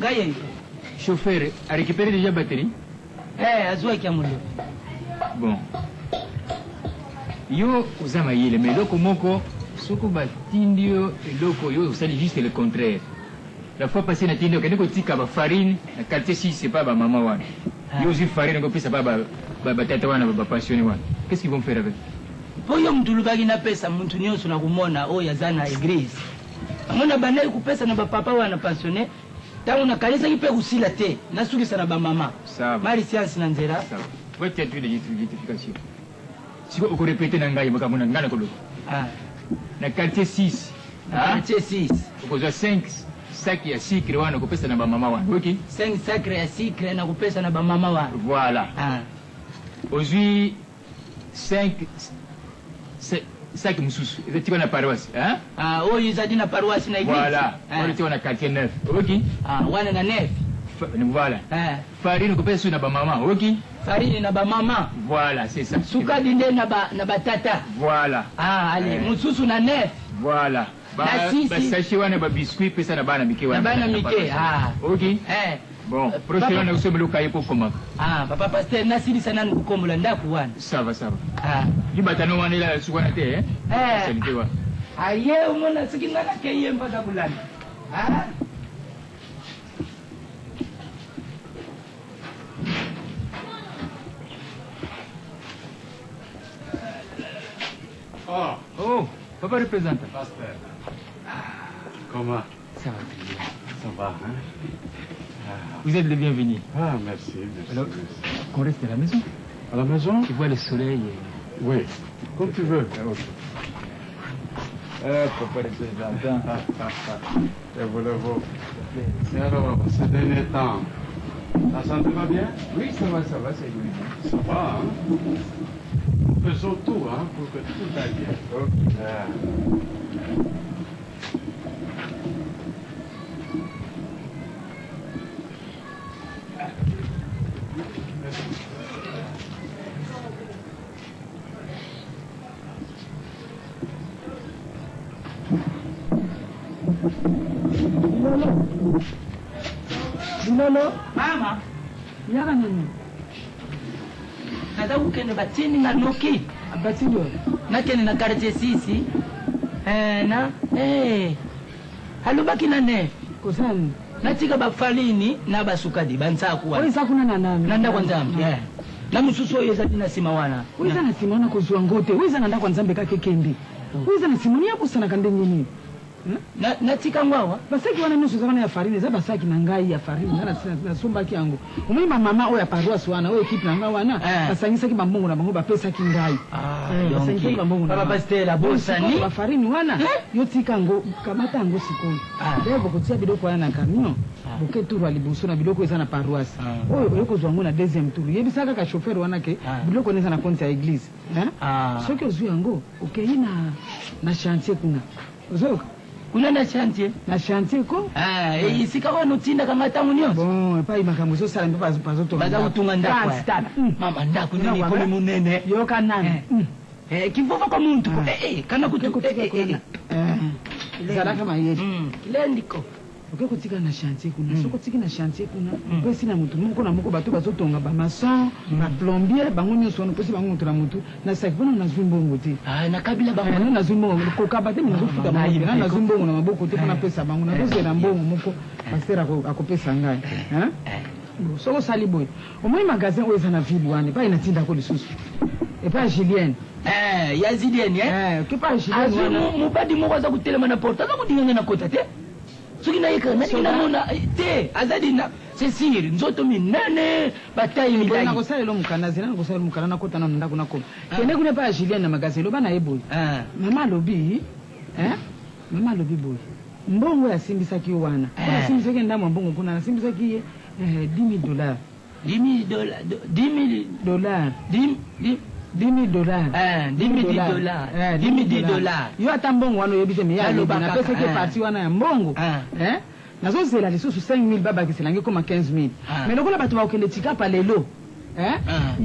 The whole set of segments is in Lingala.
Gaye. Chauffeur, a récupéré déjà batterie? Azwa kiamulo. Bon. Yo, uzama yele, mais loko moko, soko batindio, loko yo, ça dit juste le contraire. La fois passée, na tindio, quand on tika ba farine, na quartier 6, c'est pas ba maman wan. Yo aussi farine, on peut ça ba tata wan, ba passionné wan. Qu'est-ce qu'ils vont faire avec? Oyo mtulubagi na pesa mtu nyoso na kumona oya zana église. Amona banai kupesa na ba papa wana passionné. Tangu na kanisa kipe kusila te. Nasuki sana ba mama. Sawa. Mari science na nzera. Sawa. Wewe tu as des justifications. Si vous répétez dans ngai baka mona ngana kolo. Na quartier 6. Quartier 6. Ukozwa 5 sacs ya sucre wana kupesa na ba mama wana. OK? 5 sacs ya sucre na kupesa na ba mama wana. Voilà. Aujourd'hui 5 sacs mususu. Tu vas na paroisse, hein? Oyo izadi na paroisse na église. Voilà. On était na quartier 9. OK? Wana na 9. Voilà. Farine kupesa na ba mama. OK? Farine na ba mama. Voilà, c'est ça. Sukadi nde na ba tata. Voilà. Allez, mususu na 9. Voilà. Ba sachi wana ba biscuit pesa na bana mike wana. Na bana mike. OK? Bon, prochain on a aussi meluka yepo koma. Papa pasteur nasili sana ngukombola ndaku wana. Ça va. Libatano wana ila sukwana te, hein? Salite wa. Aye umona sikingana ke yemba da bulani. Oh, papa représente. Pasteur. Comment? Ça va très bien. Ça va, hein? Vous êtes le bienvenu. Merci. Alors, qu'on reste à la maison? À la maison? Tu vois le soleil. Oui, comme tu veux. Papa représente. Et alors, ces derniers temps, la santé va bien? Oui, ça va, c'est bien. Ça va, hein? Nous faisons tout, hein, pour que tout aille bien. Lolo, mama. Yaka nini? Nada ukende batini nga noki. Batini nakene na quartier 6. Halubaki na ne. Kusani. Natika bafalini na basukadi bansaku wana. Oyi sakuna na nami. Nanda kwa nzambi. Na mususu yeza dina simawana. Wiza na simona kuzwa ngote. Wiza nanda kwa nzambe kake kendi. Wiza na simoni hapo sana kande nyini. Natika ngwawa basaki wana nusu zana ya farine za basaki na ngai ya farine na somba kiango umima mama oya paroisse wana oya kipi na ngai wana basangisa ki bambongo na bango ba pesa ki ngai basangisa ki bambongo na baba Stella bosani ba farine wana yotika ngo kamata ngo sikoni lebo kutia bidoko wana na camion boke turu alibuso na bidoko eza na paroisse oyo yoko zwango na deuxième tour yebisaka ka chauffeur wana ke bidoko neza na compte ya église soki ozu yango okei na chantier kuna ozoka kuna na chantier ko isika wana utinda kama tangu nyoso bon pa imakambo so sala mpa pazoto baza kutunga ndako mama ndako nini kole munene yoka nani kivovo kwa muntu kana kutika zala kama yedi lendiko kutika na chantier kuna soko tiki na chantier kuna pesi na mutu moko na moko bato bazotonga ba maçon ba plombier bango nyoso wana pesi bango mutu na mutu na sakibona na zumbongo te na kabila bango na zumbongo ko kabate mina kufuta bango na zumbongo na maboko te kuna pesa bango na pesa na mbongo moko pasteur akopesa ngai soko sali boy omoi magasin oyo eza na ville wana pa inatinda ko lisusu et pas Julienne ya Julienne que pas Julienne wana mubadi moko za kutelema na porta za kudinganga na kota te soki na yeka na mona te azadi na sesiri nzoto minene batayi milai na kosalelo mukana zina kosalelo mukana na kota na ndako na koma kene kuna pa Julienne na magasin lo bana yeboy mama lobi mama lobi boy mbongo ya simbisaki wana kuna simbisaki ndamo mbongo kuna na simbisaki $10,000 $10,000 yo ata mbongo wana yebite mi ya na pesa ke parti wana ya mbongo nazo zela lisusu 5,000 baba kiselangi koma 15,000 mais lokola bato bakende tika pa lelo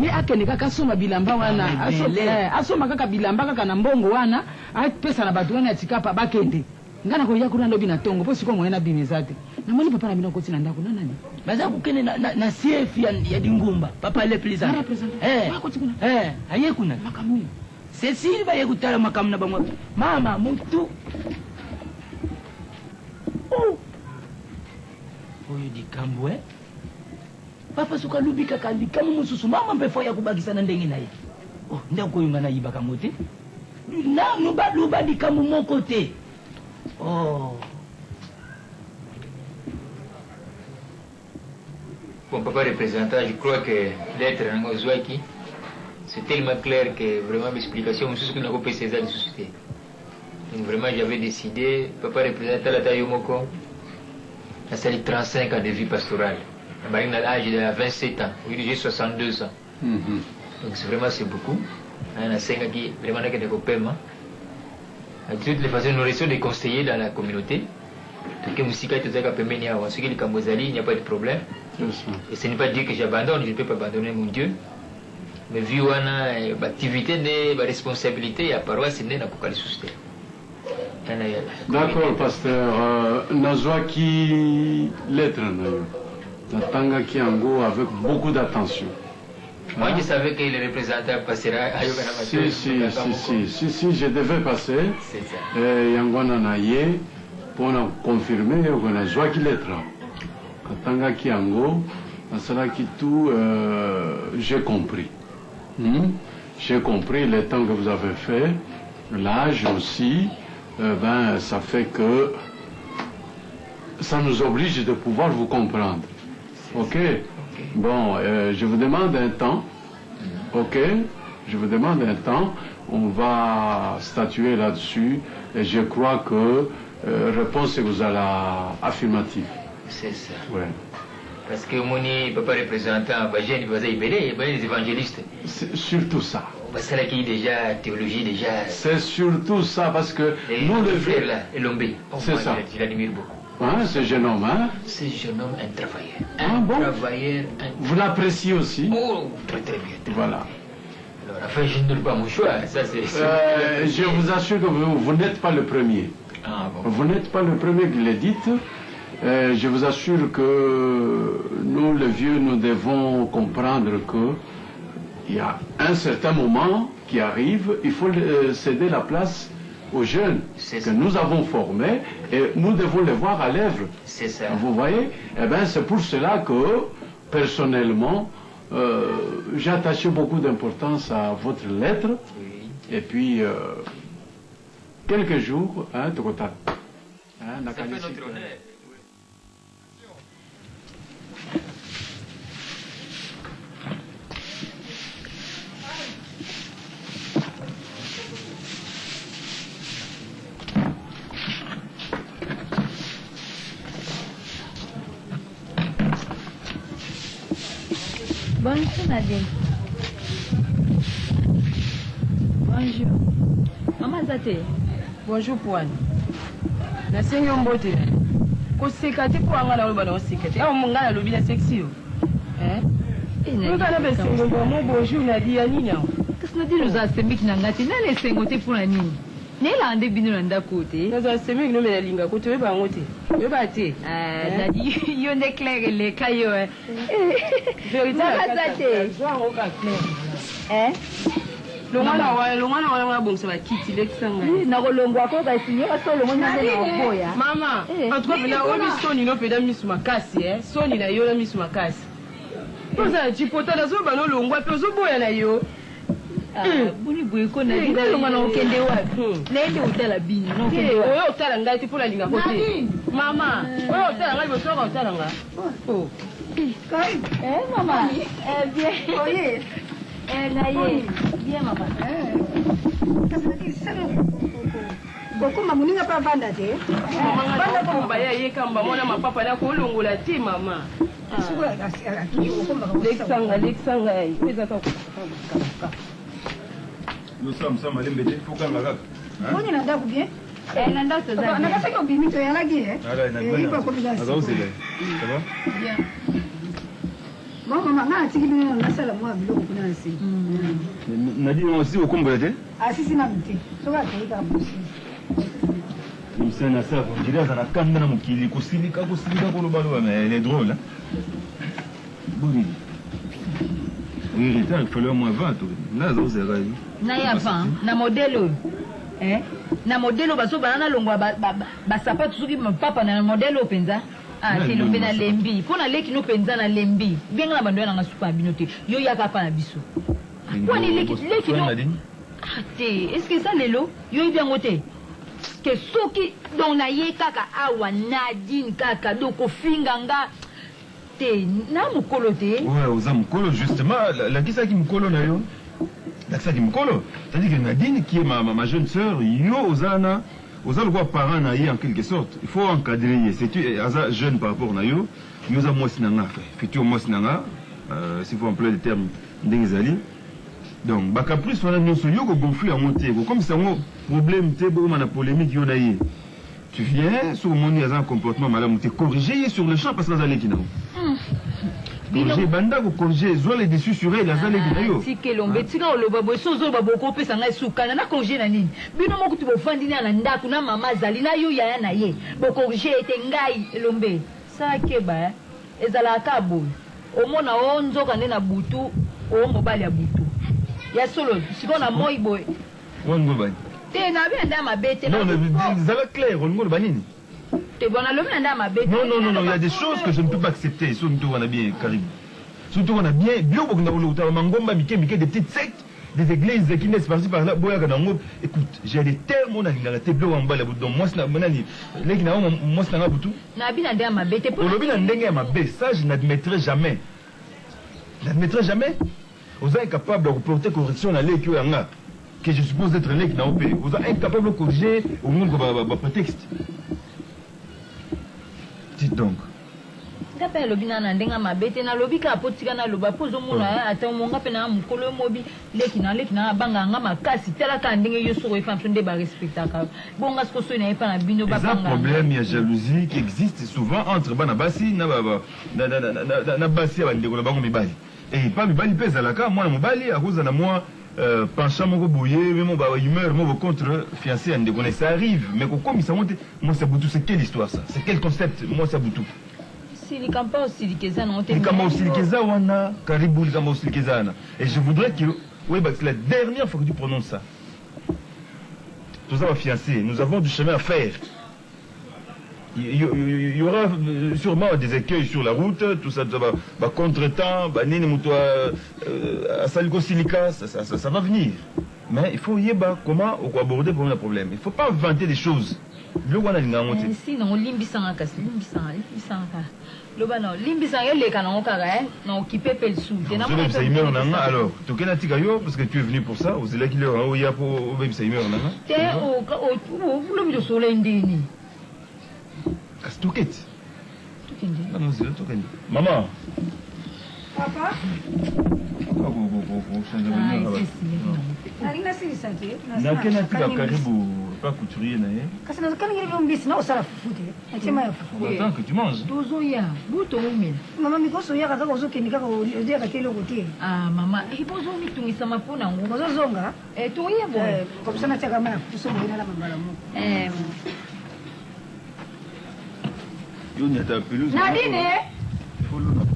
ye akende kaka soma bilamba wana asoma kaka bilamba kaka na mbongo wana apesa na bato wana ya tika pa bakende ngana ko yakuna lobi na tongo po siko moyena bimezate na moni papa na bino koti na ndako na nani baza kukene na CF ya dingumba papa le please aye kuna makamu Cecile ba yekutala makamu na bamwa mama muntu oyo dikambwe papa suka lubika kandi kama mususu mama mbefo ya kubakisa na ndenge naye ndako yunga na yiba kamote na luba dikamu moko te Bon, papa représentant, je crois que l'être dans nos Zouaki, c'est tellement clair que vraiment l'explication, c'est ce que nous avons fait César de société. Donc vraiment, j'avais décidé, papa représentant la taille Moko, la salle 35 ans de vie pastorale. À l'âge de 27 ans, aujourd'hui j'ai 62 ans. Donc c'est vraiment c'est beaucoup. On a 5 ans qui vraiment n'a que des copains. De toutes les façons, nous restons des conseillers dans la communauté. Donc, il n'y a pas de problème. Et ce n'est pas dire que j'abandonne, je ne peux pas abandonner mon Dieu. Mais vu qu'on a l'activité, la responsabilité, la paroisse, c'est n'a pas de souci. D'accord, pasteur. Nazwa qui lettre Natanga Kiango avec beaucoup d'attention. Moi, je savais que le représentant passera à Yoganama. Si, je devais passer. C'est ça. Yangwana Naye pour confirmer Yogana Zwa qui lettre. Katanga Kiango, Nasala Kitou, j'ai compris. J'ai compris le temps que vous avez fait, l'âge aussi, ça fait que ça nous oblige de pouvoir vous comprendre. Ok? Bon, je vous demande un temps. Ok? Je vous demande un temps. On va statuer là-dessus. Et je crois que réponse vous a l'affirmative. C'est ça. Ouais. Parce que mon papa représentant, les évangélistes. C'est surtout ça. C'est là qui est déjà théologie, déjà. C'est surtout ça parce que nous le frère là, Elombé. C'est ça. Je l'admire beaucoup. Hein, ce jeune homme, hein? Ce jeune homme, un travailleur. Ah bon? Travailleur. Vous l'appréciez aussi? Oh, très très bien. Voilà. Alors, enfin, je ne donne pas mon choix. Ça, c'est. Je vous assure que vous n'êtes pas le premier. Ah bon. Vous n'êtes pas le premier qui le dites. Je vous assure que nous, les vieux, nous devons comprendre que il y a un certain moment qui arrive, il faut céder la place aux jeunes que nous avons formés et nous devons les voir à l'œuvre. C'est ça. Vous voyez? Eh bien, c'est pour cela que, personnellement, j'ai attaché beaucoup d'importance à votre lettre. Oui. Et puis, quelques jours, hein, ça fait notre honneur. Bonjour Nadine. Bonjour. Maman Zate. Bonjour Pouane. Nasengi mbote. Koseka te po anga na loba na oseka te. Awo munga na lobi na sexy yo. Nga na besengo mo bonjour Nadia nini awo. Kasi Nadine nous a sembi ki na ngati na le sengo te pour na nini. Nela ande bino na ndako te. Naza sembi no mena linga ko te ba ngote. Yo ba te. Nadi yo ne clair le kayo. Vérité. Maman Zate. Joa o ka clair. Longwana wa bongsa ba kiti lexanga. Na kolongwa ko ba sinyo ka solo mo nyane na boya. Mama, en tout cas pena o mi soni no peda misu makasi Soni na yo na misu makasi. Poza chipota na zo ba no longwa pe zo boya na yo. Buni boye ko na dinga longa na okende wapi? Na ende utala bini na okende wapi? Oyo utala ngai ti pola linga kote. Mama, oyo utala ngai boso ka utala nga. Oh. Maman. Bien. Oye. Naye. Bien maman. Bokuma muninga pa vanda te. Banda ko mbaya ye kamba mona mapapa na ko longola ti mama. Lexanga ai. Peza ka. Nous sommes allés mettre pour quand la Mbona nanda ku bien? Na ndoto za. Na kasa ko bimito ya lagi Ala na bana. Ça va? Bien. Mama nga atiki bino na sala mwa biloko kuna nsi. Nadi on aussi au combat te? Asisi na mti. So ba te ka busi. msana ça on dirait ça na kanda na mukili kusilika kolobalo mais elle est drôle hein. Boni. Oui, il fallait au moins 20 là ça c'est vrai. Na ya 20 na modelo na modelo baso banana longwa ba sapato soki papa na modelo penza telo pe na lembi pona leki no penza na lembi benga na bando na ngasuka binote yo yaka pa na biso pona leki no te est-ce que ça lelo yo bien ngote que soki don na ye kaka awa Nadine kaka doko finganga te na mukolo te ouais oza mukolo justement la kisa ki mukolo na yo la kisa ki mukolo c'est-à-dire que Nadine qui est ma jeune sœur yo ozana le roi parent na ye en quelque sorte il faut encadrer c'est un jeune par rapport na yo nous a mosinanga futur mosinanga s'il faut employer le terme ndengezali donc baka plus wana nyonso yo ko gonfler en monter comme ça un problème te bo na polémique yo na ye tu viens sur mon un comportement malamu te corriger sur le champ parce que azali kinao corriger banda ko corriger zo les dessus sur elle azali kinayo tikelombe tika oloba boso zo baboko pesa ngai sukana na corriger na nini bino moko tu bofandi na ndako na mama azali na yo yaya na ye bo corriger ete ngai elombe ça keba ezala kabo omona onzoka nde na butu o mobali ya butu ya solo siko na moi boy wongo ba te na bien ndama bete non mais ça va clair wongo ba nini te bona le bien ndama bete non il y a des choses que je ne peux pas accepter surtout on a bien Karim surtout on a bien bio bokunda uluta mangomba mike des petites sectes des églises qui naissent par-ci par-là boya kana ngo écoute j'ai des termes on a la teblo wamba la butu moi na monani leki na moi na butu na bien ndama bete pour le bien ndenge ma be ça je n'admettrai jamais vous êtes incapable de reporter correction à l'équipe que je suppose être l'équipe na OP vous êtes incapable de corriger au monde ba prétexte dites donc ngape lobina na ndenga mabete na lobika apotika na loba pozo mona ata monga pe na mukolo mobi leki na banga nga makasi tela ka ndenge yo soko efa nde ba respectaka bonga sko so na efa na bino ba banga problème il y a jalousie qui existe souvent entre bana basi na basi ya bandeko na bango mibali et pas mibali pesa la ka moi na mobali akoza na moi penchant moko boye même ba humeur mo contre fiancé ndeko na ça arrive mais comme ça monte moi ça boutou c'est quelle histoire ça c'est quel concept moi ça boutou Silikamba osilikeza na hotel. Silikamba osilikeza wana karibu likamba osilikeza na. Et je voudrais que oui bah c'est la dernière fois que tu prononces ça. Tout ça va fiancé, nous avons du chemin à faire. Il y aura sûrement des écueils sur la route, tout ça va contretemps, bah nini muto à saliko silika, ça va venir. Mais il faut y comment aborder le problème. Il faut pas inventer des choses. Le wana linga ngote. Si non limbisanga kasi limbisanga. Loba non limbisanga le kana okara na occupé pel sou. Tena mo ça imer nanga alors. To kena tika yo parce que tu es venu pour ça, vous êtes là qui le o ya pour même ça imer nanga. Te o lobi do soleil ndini. Kas toket. Tokende. Non c'est tokende. Maman. Papa. Na kena tika karibu pas couturier na ye. Kasi na kana ngiri mbisi na osala fufute. Atima ya fufute. Attends que tu manges. Tozo ya, buto umela. Mama mikoso ya kaka ozo kenika ko odi ka telo kotie. Ah mama, ibozo mitungisa mapona ngo. Ozo zonga. Toya boy. Comme ça na tia kama kuso mo na mambala mo. Yo ni ata pelouse.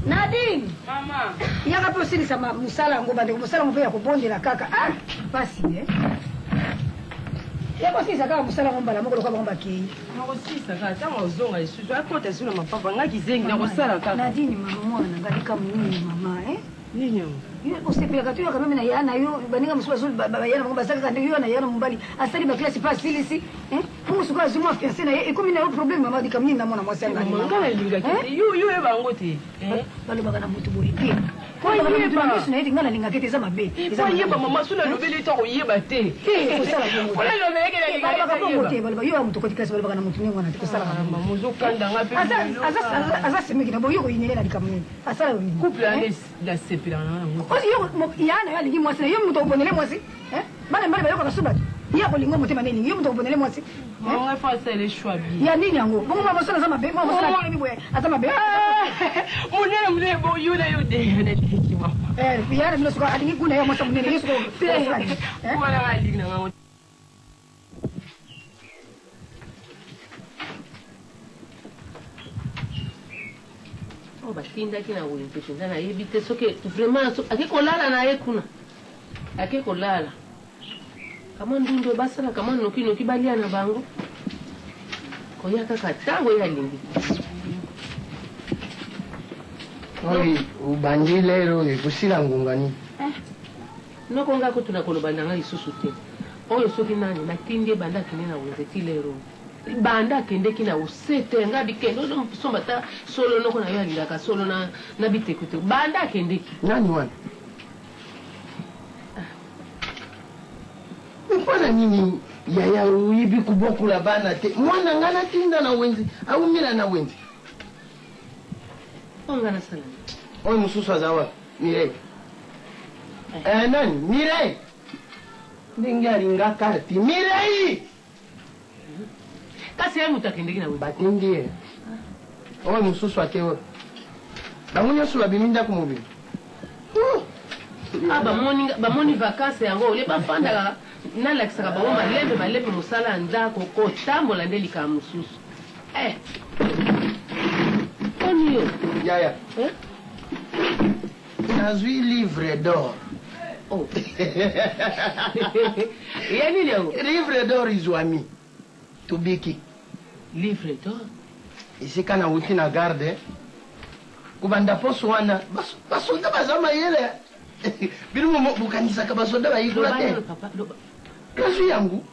Nadine. Mama. Ya ka posili sama musala ngo bande musala mo ya kubondela kaka. Ah, basi ya ko sisa ka musala ngombala moko lokwa ngomba ki na ko sisa ka tanga uzonga isusu akota sina mapapa ngaki zengi na ko sala ka Nadine mama mwana ngali kama nini mama nini yo usipia katu kama mimi na yana yo baninga msuwa zuri baba yana ngomba zaka ndio yo na yana mbali asali ba classe pas silisi pour ce que je moi fiancé na et comme il y a un problème mama di kamini na mwana mwasi anga ngala linga kiti yo e bango te baloba kana mutu boye pe ko yeba na eti ngala linga kete za mabe ko yeba mama suna lobeli to ko yeba te ko sala ko wala lobeli ke linga baloba ko mote baloba yo mutu ko classe baloba kana mutu ni ngwana ko sala mama muzo kanda ngape asa semeki na boyo ko yinyela di kamini asala yo couple la sepila na ngo ko yo yana ya lingi mwasi yo mutu obonele mwasi bana mbali bayoko kasuba ya ko lingo motema nini yo mutu obonele mwasi on va faire les choix bien ya nini yango bongo mama sona za mabe mama sona ni boye ata mabe munene bo yo na yo de na leki mama ya na suka alingi kuna yo mwasa munene yesu ko wala alingi na ngo Oh, batindaki na wenze penza na yebi te soki vraiment akekolala na ye kuna akekolala kama ndundo basala kama noki balia na bango koya kaka tango ya lingi oyi ubandi lero ekusila ngungani noko ngako tunakoloba nanga lisusu te oyo soki nani natindi banda kine na wenze ti lero banda kendeki na usete nga bikendo somba ta solo noko na yo alingaka solo na bitekute banda kendeki nani wana mpona nini yaya uyibi kubokula bana te mwana ngana tinda na wenzi aumila na wenzi ongana sala oyo mususu azawa Mirei nani Mirei ndenge alinga karti Mirei kasi ye mutu akendeki na wenzi batindie oyo mususu ate oyo bango nyonso babimi ndako mobili bamoni vakanse yango olie bafandaka nalakisaka bango malembe mosala ya ndako kotambola nde likaa mosusu oni yo yaya nazwi livre d'or ye nini yango livre d'or izwami tubiki livre d'or esika na wuti na garde kubanda poso wana basoda baza mayele bino bukanisaka basoda bayikula te nazwi yangu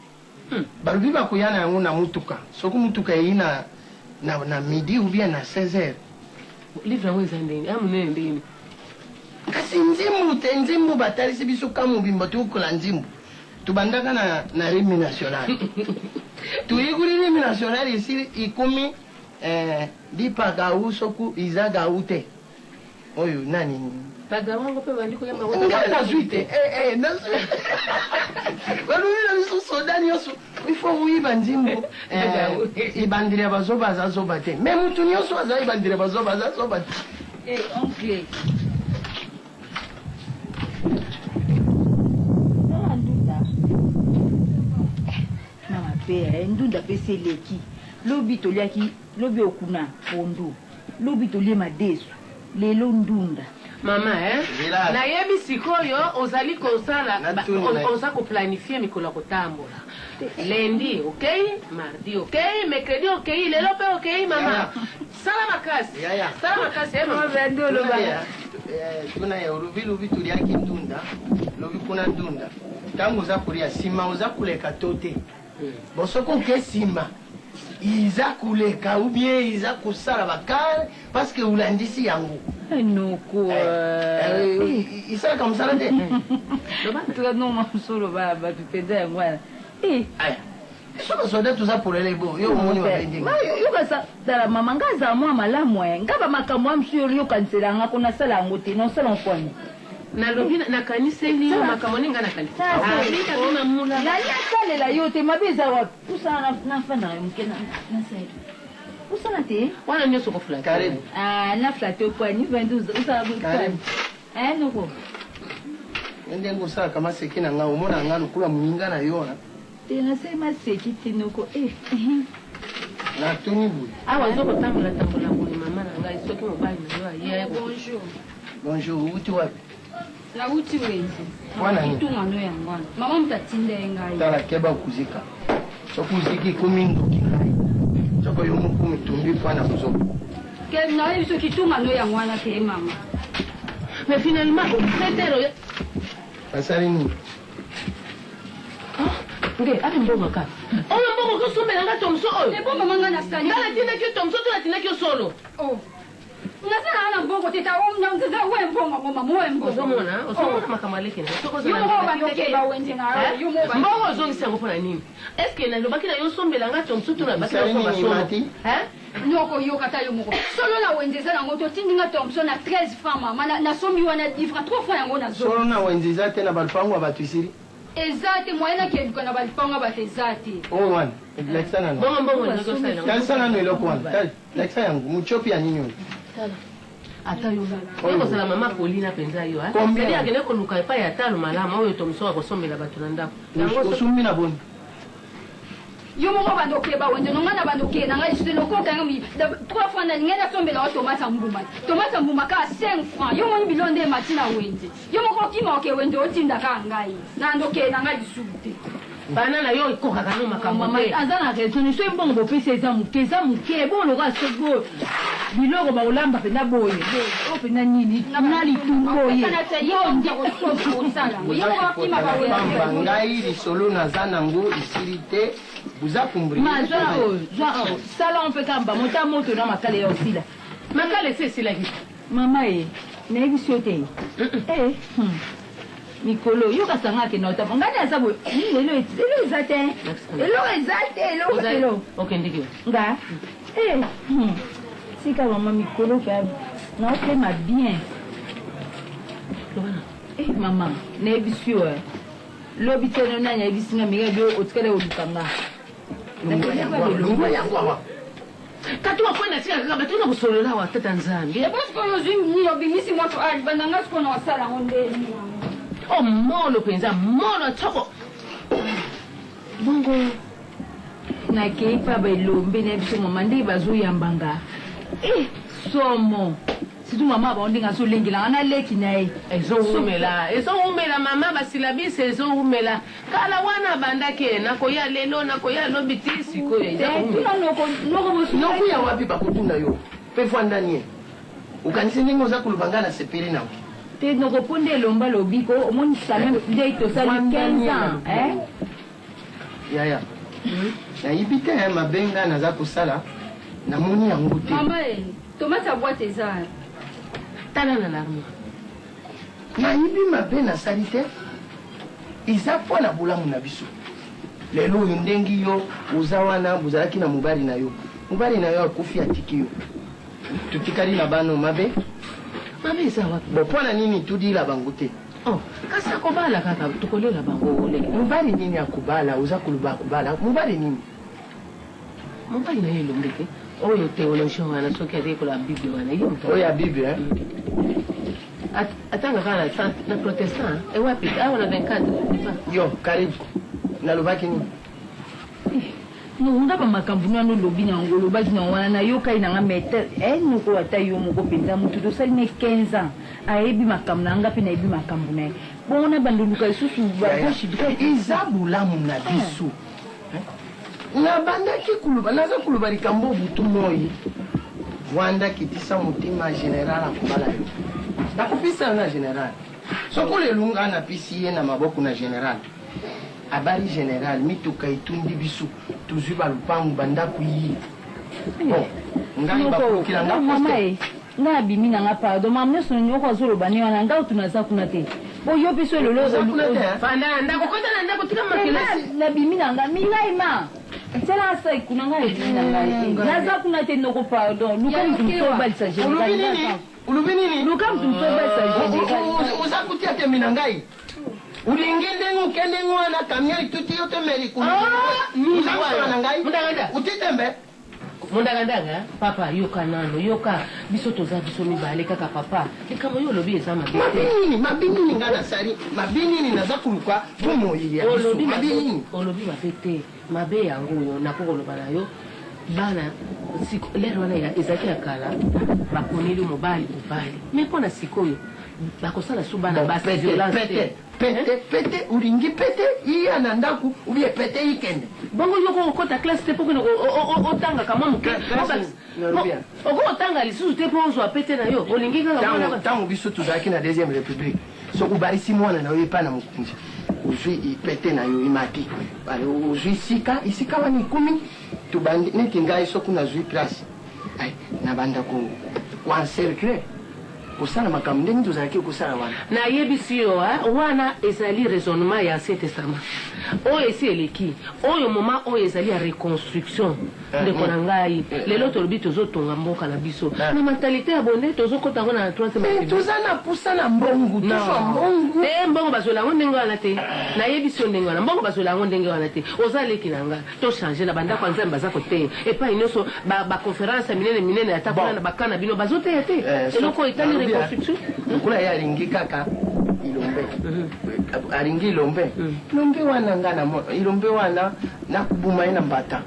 balobi bakoyana yango na mutuka soki mutuka eyi na midi ou bien na 16h livre yango eza ndenge amunene ndenge kasi nzimbu te nzimbu batalisi biso ka mobimba tukola nzimbu tubandaka na rimi national tuyikuli rimi national isi ikumi dipagau soku izagau te oyo nani pagawango pe bandi koyamba ngai nazwi te balobila biso soda nyonso ifo uyiba nzimbu ibandira bazoba azazoba te me mutu nyonso aza ibandira bazoba azazoba te oncle mama pe ndunda pe seleki lobi toliaki lobi okuna pondu lobi tolie madesu lelo ndunda mama nayebi sikoyo ozali kosala oza koplanifie mikolo ya kotambola lendi okei mardi okei mercredi okei lelo mpe okei mama sala makasi tuna ya lobi toliaki ndunda lobi kuna ndunda ntango oza kolia nsima oza koleka to te bosoko oke nsima iza kuleka ou bien iza kosala bakare parce que ulandisi yango noko isalaka mosala te tukanoma mosolo bato mpenza yango wana so basoda toza polele bo yo omoni babendenge yokasa tala mama nga azala mwa malamu nga bamakambo ya mosu yokanisa ko nasala yango te nosala mfwani nalobi nakaniseli yo makambo ninga nali asalela yo te mabe eza wapi pusala nafandaka yo moke nasala pusala te wana nyonso koflate naflate opwani usala bopwani noko ndenge osalaka maseki na nga omona nga lokula moninga na yo na te nasali maseki te noko natuni boye awa ozokotambola boye mama na ngai soki mobali na yo aye bonjour uti wapi nauti wenze wana itungano yangu wana mama mutatinda yengai tala keba kuzika soki uziki kumi nduki ngai soko yo mukumi tumbi fana kuzoka ke naye biso kitungano yangu wana ke mama mais finalement setero basali nini nge ati mbongo kaka oyo mbongo kosombela nga tomso oyo ebo mama nga nasani nga natindaki yo tomso to natindaki yo solo nasala ana mbongo teta nza we mbongo mama we mbongo osomona makambo alekena mbongo ozongisi yango mpona nini estce nalobaki na yo osombela nga tomso to nabaki nasomba solo nyoko yoka ta yo moko solo na wenze eza nango totindi nga tomso na 13 francs mama nasombi wana 10 francs 3 francs yango nazo solo na wenze eza te na balupango ya bato isiri eza te moyen nakeluka na balipango bato eza te oyo wana lakisa nano talisa nano eloko wana lakisa yango mochopi ya nini oyo ata yo ekosala mama polina mpenza yo sedi akende koluka epai ya talo malamu oyo tomsoka kosombela bato na ndako osumbi na boni yo moko bando keba wende no ngana bando ke na ngai sino ko kanga mi 3 fois na ngena tombela o tomate mbuma ka 5 francs yo moni bilonde matina wende yo moko kima ke wende o tinda ka ngai na ndo ke na ngai subte bana na yo ikoka kano makambo mama azana retoni so mbongo bopesa eza muke bo loka sego biloko ba ulamba pena boye o pena nini nali tumboye yo ndi ko sala yo moko kima ba wende ngai lisolo naza nango isili te buza kumbri sala on peut kamba mota moto na makale ya osila makale c'est la vie mama na ebisio te mikolo yo kasanga ke nota ngani asabo lelo ezate elo okay ndiki nga sika mama mikolo ka na ote ma bien mama na ebisio lobi teno nanya ebisinga miga bio otikale olukanga kati wakwenda tika kaka tuna kusolola wa tata nzambi parce que yo ni obimisi moto ali bandanga siko na wasala onde oh mono penza mono toko bongo na keipa bailombe na biso mama ndi bazoyambanga somo situ mama baondinga so lengela ana leki naye ezoumela mama basilabisi ezoumela kala wana bandake nakoya lelo nakoya lobi ti sikoyo nokuya wapi bakutunda yo pe fwandanie ukanisi ndenge oza koluba na sepeli nao te nokoponde elomba lobiko omoni quand nde tosali 15 ans yaya nayibi te mabenga naza kosala namoni yango te mama tomate ya boite eza tala na larme nayibi mabe nasali te eza mpo na bolamu na biso lelo oyo ndenge yo oza wana bozalaki na mobali na yo akufi atiki yo tutikali na bano mabe eza wapi bo mpo na nini tudila bango te kasi akobala kaka tukolela bango ole mobali nini akobala oza koluba akobala mobali nini mobali na ye elonge te oyo théologie wana soki atekola bible wana ye oyo ya bible atanga kaka na protestant ewapi awa na 24 yo karibu nalobaki nini nonga bamakambo nano lobi nango olobaki na wana nayokai nanga mete noko ata yo moko mpenza motu tosali ne 15 ans ayebi makambo nanga mpe nayebi makambo na ye bongo na bandoluka lisusu baboshi eza bolamu na biso nabandaki kuluba naza kuluba likambo butu moi wanda kitisa motima général akobala yo nakopisa na général soko lelo nga napesi ye na maboko na général abari général mituka etundi biso tozwi balupangu bandako yi ngai bakolokilanga poste nga abimi nanga pardon mama nyonso nyoko azoloba ne wana nga otunaza kuna te boyo biso elolo fanda ndako kota na ndako tika makilasi nabimi nanga mingai ma tela asa ikuna nga ebimi nanga naza kuna te noko pardon luka mtumso balisa ulubi nini luka mtumso balisa oza kutia te mina ngai ulingi ndenge ukende ngwana kamia ituti yote meri kuuzakosala na ngai utitembe mundagandanga papa yoka nano yoka biso toza biso mibale kaka papa likambo yo olobi eza mabinini nga nasali mabinini naza koluka bomoyi ya biso mabinini olobi mabe te mabe yango oyo nakokoloba na yo bana lero wana ezalaki ya kala bakoneli mobali me mpo na sikoyo bakosala su bana pete ulingi pete iya na ndaku ubie pete ikende bongo yoko okota classe te pokene otanga kama muke oko otanga lisusu te po ozwa pete na yo olingi kaka ntango biso tozalaki na deuxième république soki obarisi mwana na yo epa na mokonzi ozwi ipete na yo imati ozwi isika wana ikumi tobandi neti ngai soki nazwi place na bandako koencercle kosala makambo ndenge tozalaki kosala wana nayebisi yo wana ezali raisonnement ya ancien testament oyo esi eleki oyo moma oyo ezali ya reconstruction ndeko na ngai lelo tolobi tozotonga mboka na biso na mentalité ya bonde tozokota ngo na 30 toza na pusa na mbongu te mbongo bazola yango ndenge wana te nayebisi yo ndenge wana mbongo bazola yango ndenge wana te oza leki na nga tochange na bandako ya nzambe baza koteya epai nyonso baconférence ya minene ata kuna na bakana bino bazoteya te eloko etali reconstruction lokula ye alingi kaka ilongi ilombe alingi ilombe ilombe wana nga namona ilombe wana nakubuma ye na mbata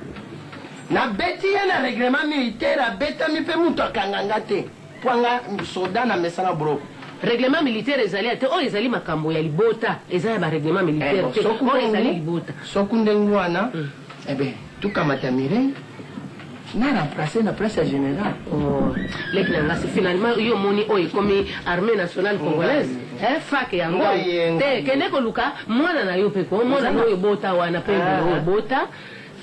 nabeti ye na règlement militaire abetami mpe mutu akanganga te po anga soda na mesana broko règlement militaire ezali ate oyo ezali makambo ya libota eza ya barèglement militaire te oyo ezali libota soki ndenge wana ebe tukamata mirei na remplacer na place ya général leki na ngasi finalement yo moni oyo ekomi armée nationale congolaise fak yango te kende koluka mwana na yo peko mwana na oyo bota wana mpe oyo bota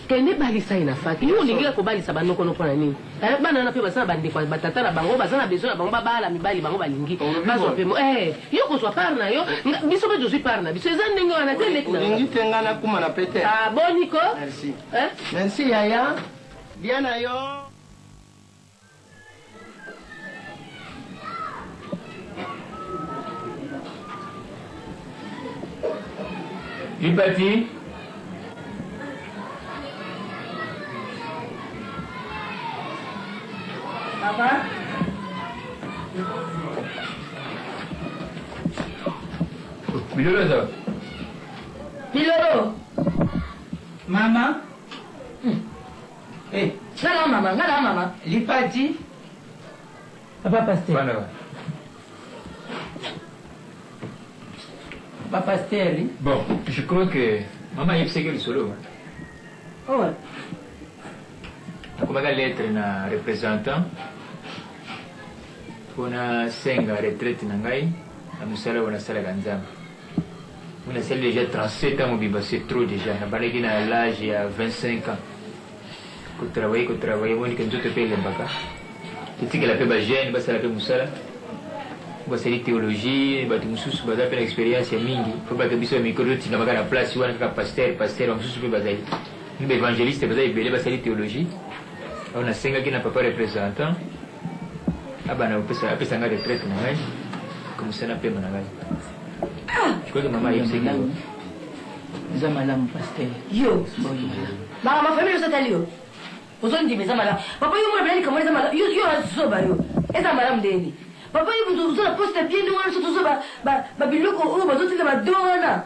kende balisa ye na faki yo olingika kobalisa banoko mpona nini bana wana mpe baza na bandeko batata na bango baza na besoin na bango babala mibali bango balingi bazwa mpe yo kozwa part na yo biso mpe tozwi part na biso eza ndenge wana te leki olingi te nga nakuma na pete boniko merci yaya bien na yo Libati. Papa? Miloro ça. Miloro. Mama. Eh, ngala mama. Libati. Papa Pasteur. Papa Pasteur. Bon, je crois que maman il sait que le solo. Oh ouais. Comme la lettre na représentant pona senga retraite na ngai na musala wana sala ganzama. On a celle déjà 37 ans au c'est trop déjà. Na balaki na l'âge ya 25 ans. Ko travailler woni kan jote pele mbaka. Kitiki la pe ba jeune ba sala pe musala. Ba sali théologie, ba tumususu ba za pe expérience ya mingi. Ko ba ke biso micro tina baka na place wana ka pasteur ba mususu pe ba zai. Ni ba évangéliste ba zai bele ba sali théologie. On a senga qui n'a pas représentant. Abana apesa nga retraite na ngai. Comme ça na pema na ngai. Je crois que maman est senga. Za malamu Pasteur. Yo. Ma famille ça talio. Ozoni di meza malamu. Papa yo mwana kama meza malamu. Yo azoba yo. Eza malamu deni. Papa yo mtu zola poste bien wana soto zoba ba biloko o bazotinga ba dona.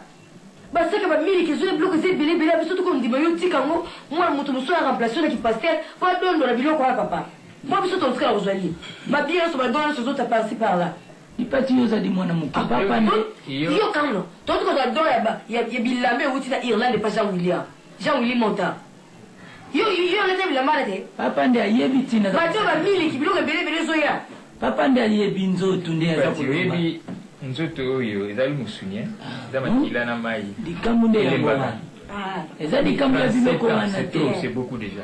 Basaka ba mili ki zoe bloco ze bele biso to ko ndima yo tika ngo mwana mutu muso ya remplacer na ki Pasteur pa dondo na biloko ya papa. Moi biso to tsika ozali. Ba bien so ba dona so zota passer par là. Ipati yo za di mwana muke papa ne. Yo kamno. Toto ko za dona ya bilambe uti na Irlande pa Jean William Monta. Yo lete bilamba de. Papa ndi ayebi tina. Ba to ba mili ki biloko bele zo ya. Papa ndi ayebi nzoto ndi aza kulomba. Nzoto oyo ezali musunya. Za makila na mai. Dikamu nde ya mbona. Eza dikamu ya biloko wana te. C'est beaucoup déjà.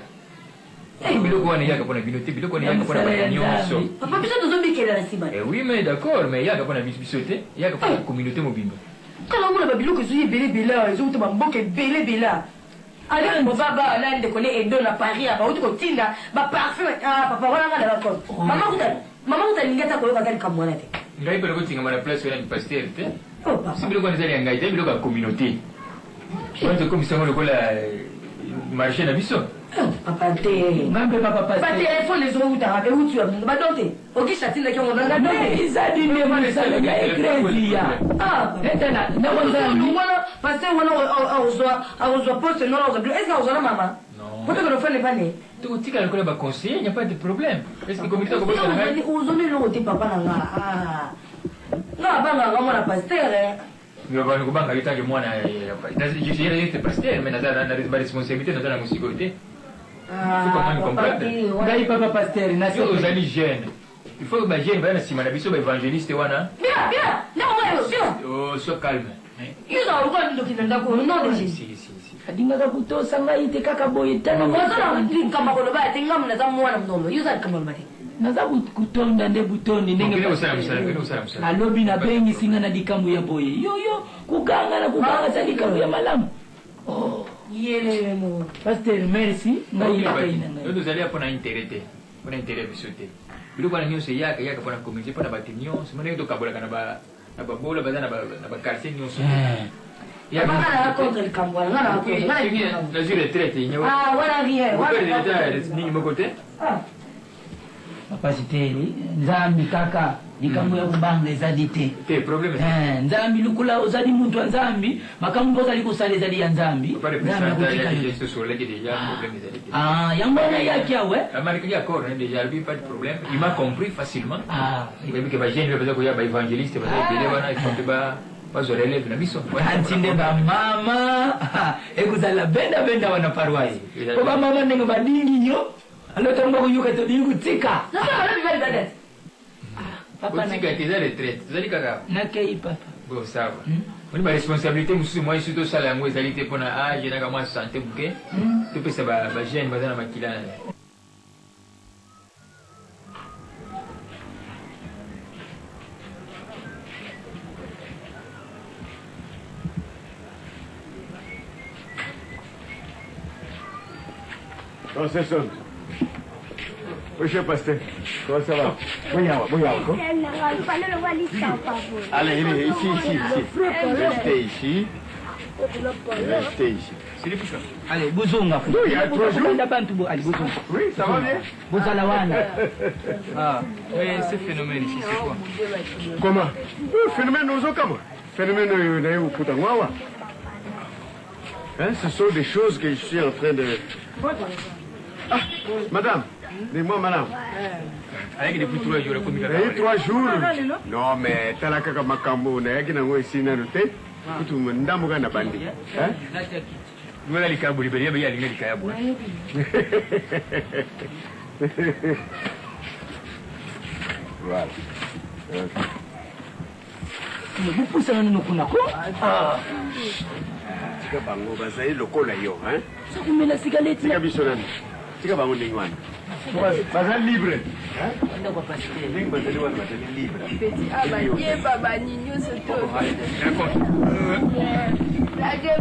Biloko wana yaka pona binote, biloko wana yaka pona banyonso. Papa biso tozobikela na siba. Oui mais d'accord, mais yaka pona bisote, yaka pona communauté mobimba. Kala ngula ba biloko zo bele ezo to ba mboke bele. Allez mo baba la ndekole edo na Paris ba uti ko tinda ba parfum papa wana ngala ba ko. Mama utalingata ko yoka kamwana te. Ngai pele ko tinga mara place wana ni pasteur te. Si biloko wana zali ngai te biloko ya communauté. Wante comme ça ngolo la marché na biso. Papa te. Ngambe papa pasteur. Ba téléphone les zo uta ba uti ba donte. Oki chatina ki ngona ngado. Izadi ne mwana sala ga ecclesia. Etena na wanda ngwana pasteur wana auzwa poste non auzwa. Est-ce que auzwa mama? Non. Pourquoi le fait pas né? Tu tika le ba conseiller, il n'y a pas de problème. Est-ce que communauté ko bosa na ngai? Uzoni lo te papa na nga. Na banga nga mwana pasteur. Yo ba ko banga itange mwana je suis pasteur mais na responsabilité na musique. Faut comment comprendre. Ngai papa pasteur na yo ozali jeune. Il faut que ba jeune ba na sima na biso ba évangéliste wana. Bien. Na moi bien. Oh, sois calme. Yo za uko ndo kinenda ko non de si. Kadinga ka kutosa ngai te kaka boye tana. Wazana kama kono ba te ngam na za mwana mdomo. Yo za kama mate. Naza kutonda nde butondi ndenge musala. Alobi na bengi singa na dikamu ya boye. Yo kuganga za dikamu ya malamu. Oh, yele mo. Pasteur merci. Ngai kaina ngai. Nous allons pour intérêt. Pour intérêt bisoté. Biloko na nyonso yaka pona communauté pona batinyo. Simone to kabola kana ba bola bazana ba quartier nyonso. Ya bana contre le Cambouan, ngana ko. Na zure traité nyawa. Voilà rien. Voilà ni mo côté. Pasiteri, nzambi kaka, likambo ya kubanga ezali te. Problème. Nzambi lukula ozali muntu wa nzambi, makambo ozali kusala ezali ya nzambi. Yango na yaki awe? D'accord, déjà, lui pas de problème. Il m'a compris facilement. Il m'a dit que j'ai une raison pour évangéliste, parce que relève na biso. Antinde ba mama, ekuzala benda wana parwai. Ko ba mama ndenge badingi nyo. Alotomba kuyuka to dingu tika. Sasa wala bibali dada. Papa na gati za retraite. Zali kaka. Na kei papa. Bon ça va. Moi ma responsabilité musu moi surtout ça la ngwe zali te pona age na kama santé buke. Tu peux ça ba jeune bazana makila. Non, c'est ça. Monsieur Pasteur, comment ça va? Bonjour. Allez, ici. Restez ici. Allez, Bouzonga. Il y a 3 jours. Allez, Bouzonga. Oui, ça va bien. Bouzalawana. Mais ce phénomène ici, c'est quoi? Comment? Phénomène aux comment? Phénomène au Koutangwawa. Ce sont des choses que je suis en train de... Ah, madame, dis-moi, madame. Avec depuis 3 jours, depuis 3 jours. Non, mais t'as la caca macambo, n'a pas de ici, n'a pas de tout le monde, n'a pas de bandi. Nous allons les cabos, les béliers, mais il y a les cabos. Voilà. Vous poussez un nous qu'on a quoi? Tika bango bazali lokola yo, hein? Ça vous met la cigarette. Tika bisonani. Tika bango ndingwana. Bazali libre, hein? On doit passer. Nding bazali wana bazali libre. Petit abanye baba nino c'est tout. Blague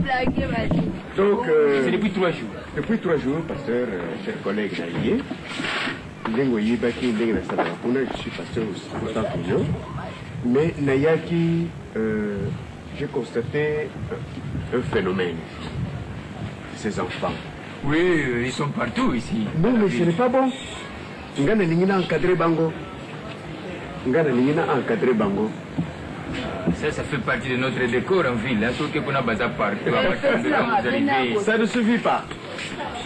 badi. Donc c'est depuis 3 jours. Depuis 3 jours, pasteur, cher collègue Naïe, Ndengo Yibaki, Ndengo Salakuna, je suis pasteur aussi autant que yo. Mais Nayaki, j'ai constaté un phénomène. Ces enfants. Oui, ils sont partout ici. Non, mais ce n'est pas bon. Ngana Ningina encadré Bango. Ngana Ningina encadré Bango. Ça fait partie de notre décor en ville. Sauf qu'on a basé partout. Ça ne suffit pas.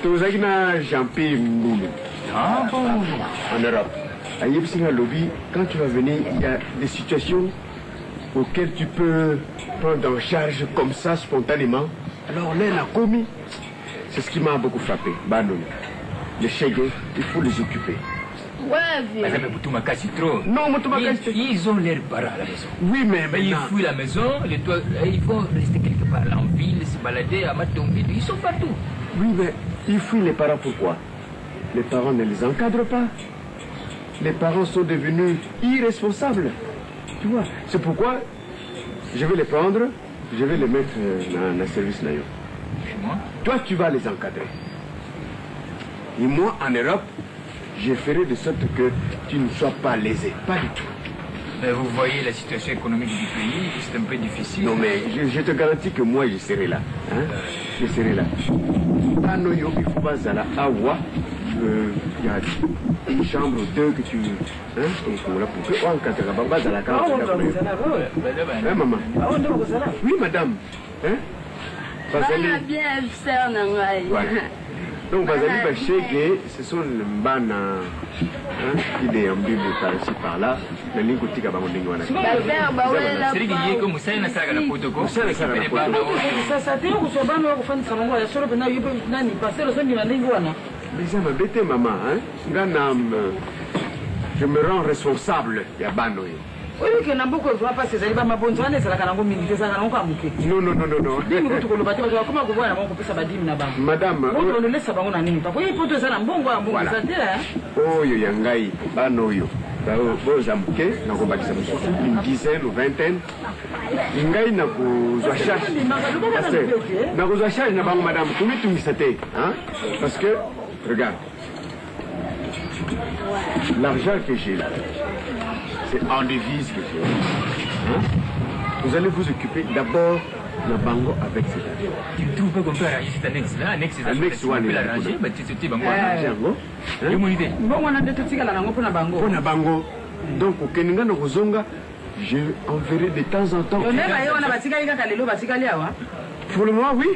Tozagina Jean-Pierre Mboulou. Ah bon? En Europe. À Yepsinga Lobby, quand tu vas venir, il y a des situations auxquelles tu peux prendre en charge comme ça spontanément. Alors là, elle a commis. C'est ce qui m'a beaucoup frappé. Banon. Les chégués, il faut les occuper. Ouais, Non, ils ont leurs parents à la maison. Oui, mais ils fuient la maison, ils vont rester quelque part en ville, se balader à Matombi, ils sont partout. Oui, mais ils fuient les parents pourquoi? Les parents ne les encadrent pas. Les parents sont devenus irresponsables. Tu vois, c'est pourquoi je vais les prendre, je vais les mettre dans le service naïo. Toi, tu vas les encadrer. Et moi, en Europe, je ferai de sorte que tu ne sois pas lésé. Pas du tout. Mais vous voyez la situation économique du pays, c'est un peu difficile. Non, mais je te garantis que moi, je serai là. Hein? Je serai là. Anoyo, il faut pas aller à Awa. Il y a une chambre 2 que tu... Hein? Pour que encadrer la carte. Hein, maman? Oui, madame. Hein? Bien, sœur, voilà. Donc, Bazali Bachege, ce sont les mbana qui déambulent par-ci par-là. La ligne côté de Bamondingwana. C'est lui qui dit que Moussa n'a pas la protocole. Moussa n'a pas la protocole. Ça t'est où ce ban au fond de Salongo, la seule peine à y passer le son de la Lingwana. Mais ça m'a bêté, maman. Je me rends responsable de Banoyo. Oui, que Nambuko ne voit pas ses alibas, ma bonne soirée, c'est la Kanango militaire, ça n'a pas manqué. Non. Madame. On ne laisse pas mon ami. Papa, il faut te faire un bon goût, un bon goût. Oh, Yangai, Banoyo. Vos amouquets, une dizaine ou vingtaine. Yangai n'a pas charge. N'a pas charge, n'a pas madame. Comment tu me sais? Parce que, regarde, l'argent que j'ai là, c'est en devise que j'ai. Vous allez vous occuper d'abord na bango avec c'est-à-dire. Tu ne trouves pas qu'on peut arranger cette annexe-là? Annexe, on peut l'arranger, mais tu bango arranger. Yo mon idée. Bon, on a des petits gars pour na bango. Pour na bango. Donc, au Keninga no Kozonga, je enverrai de temps en temps. On a batika ika kalelo batika liawa. Pour le moment, oui.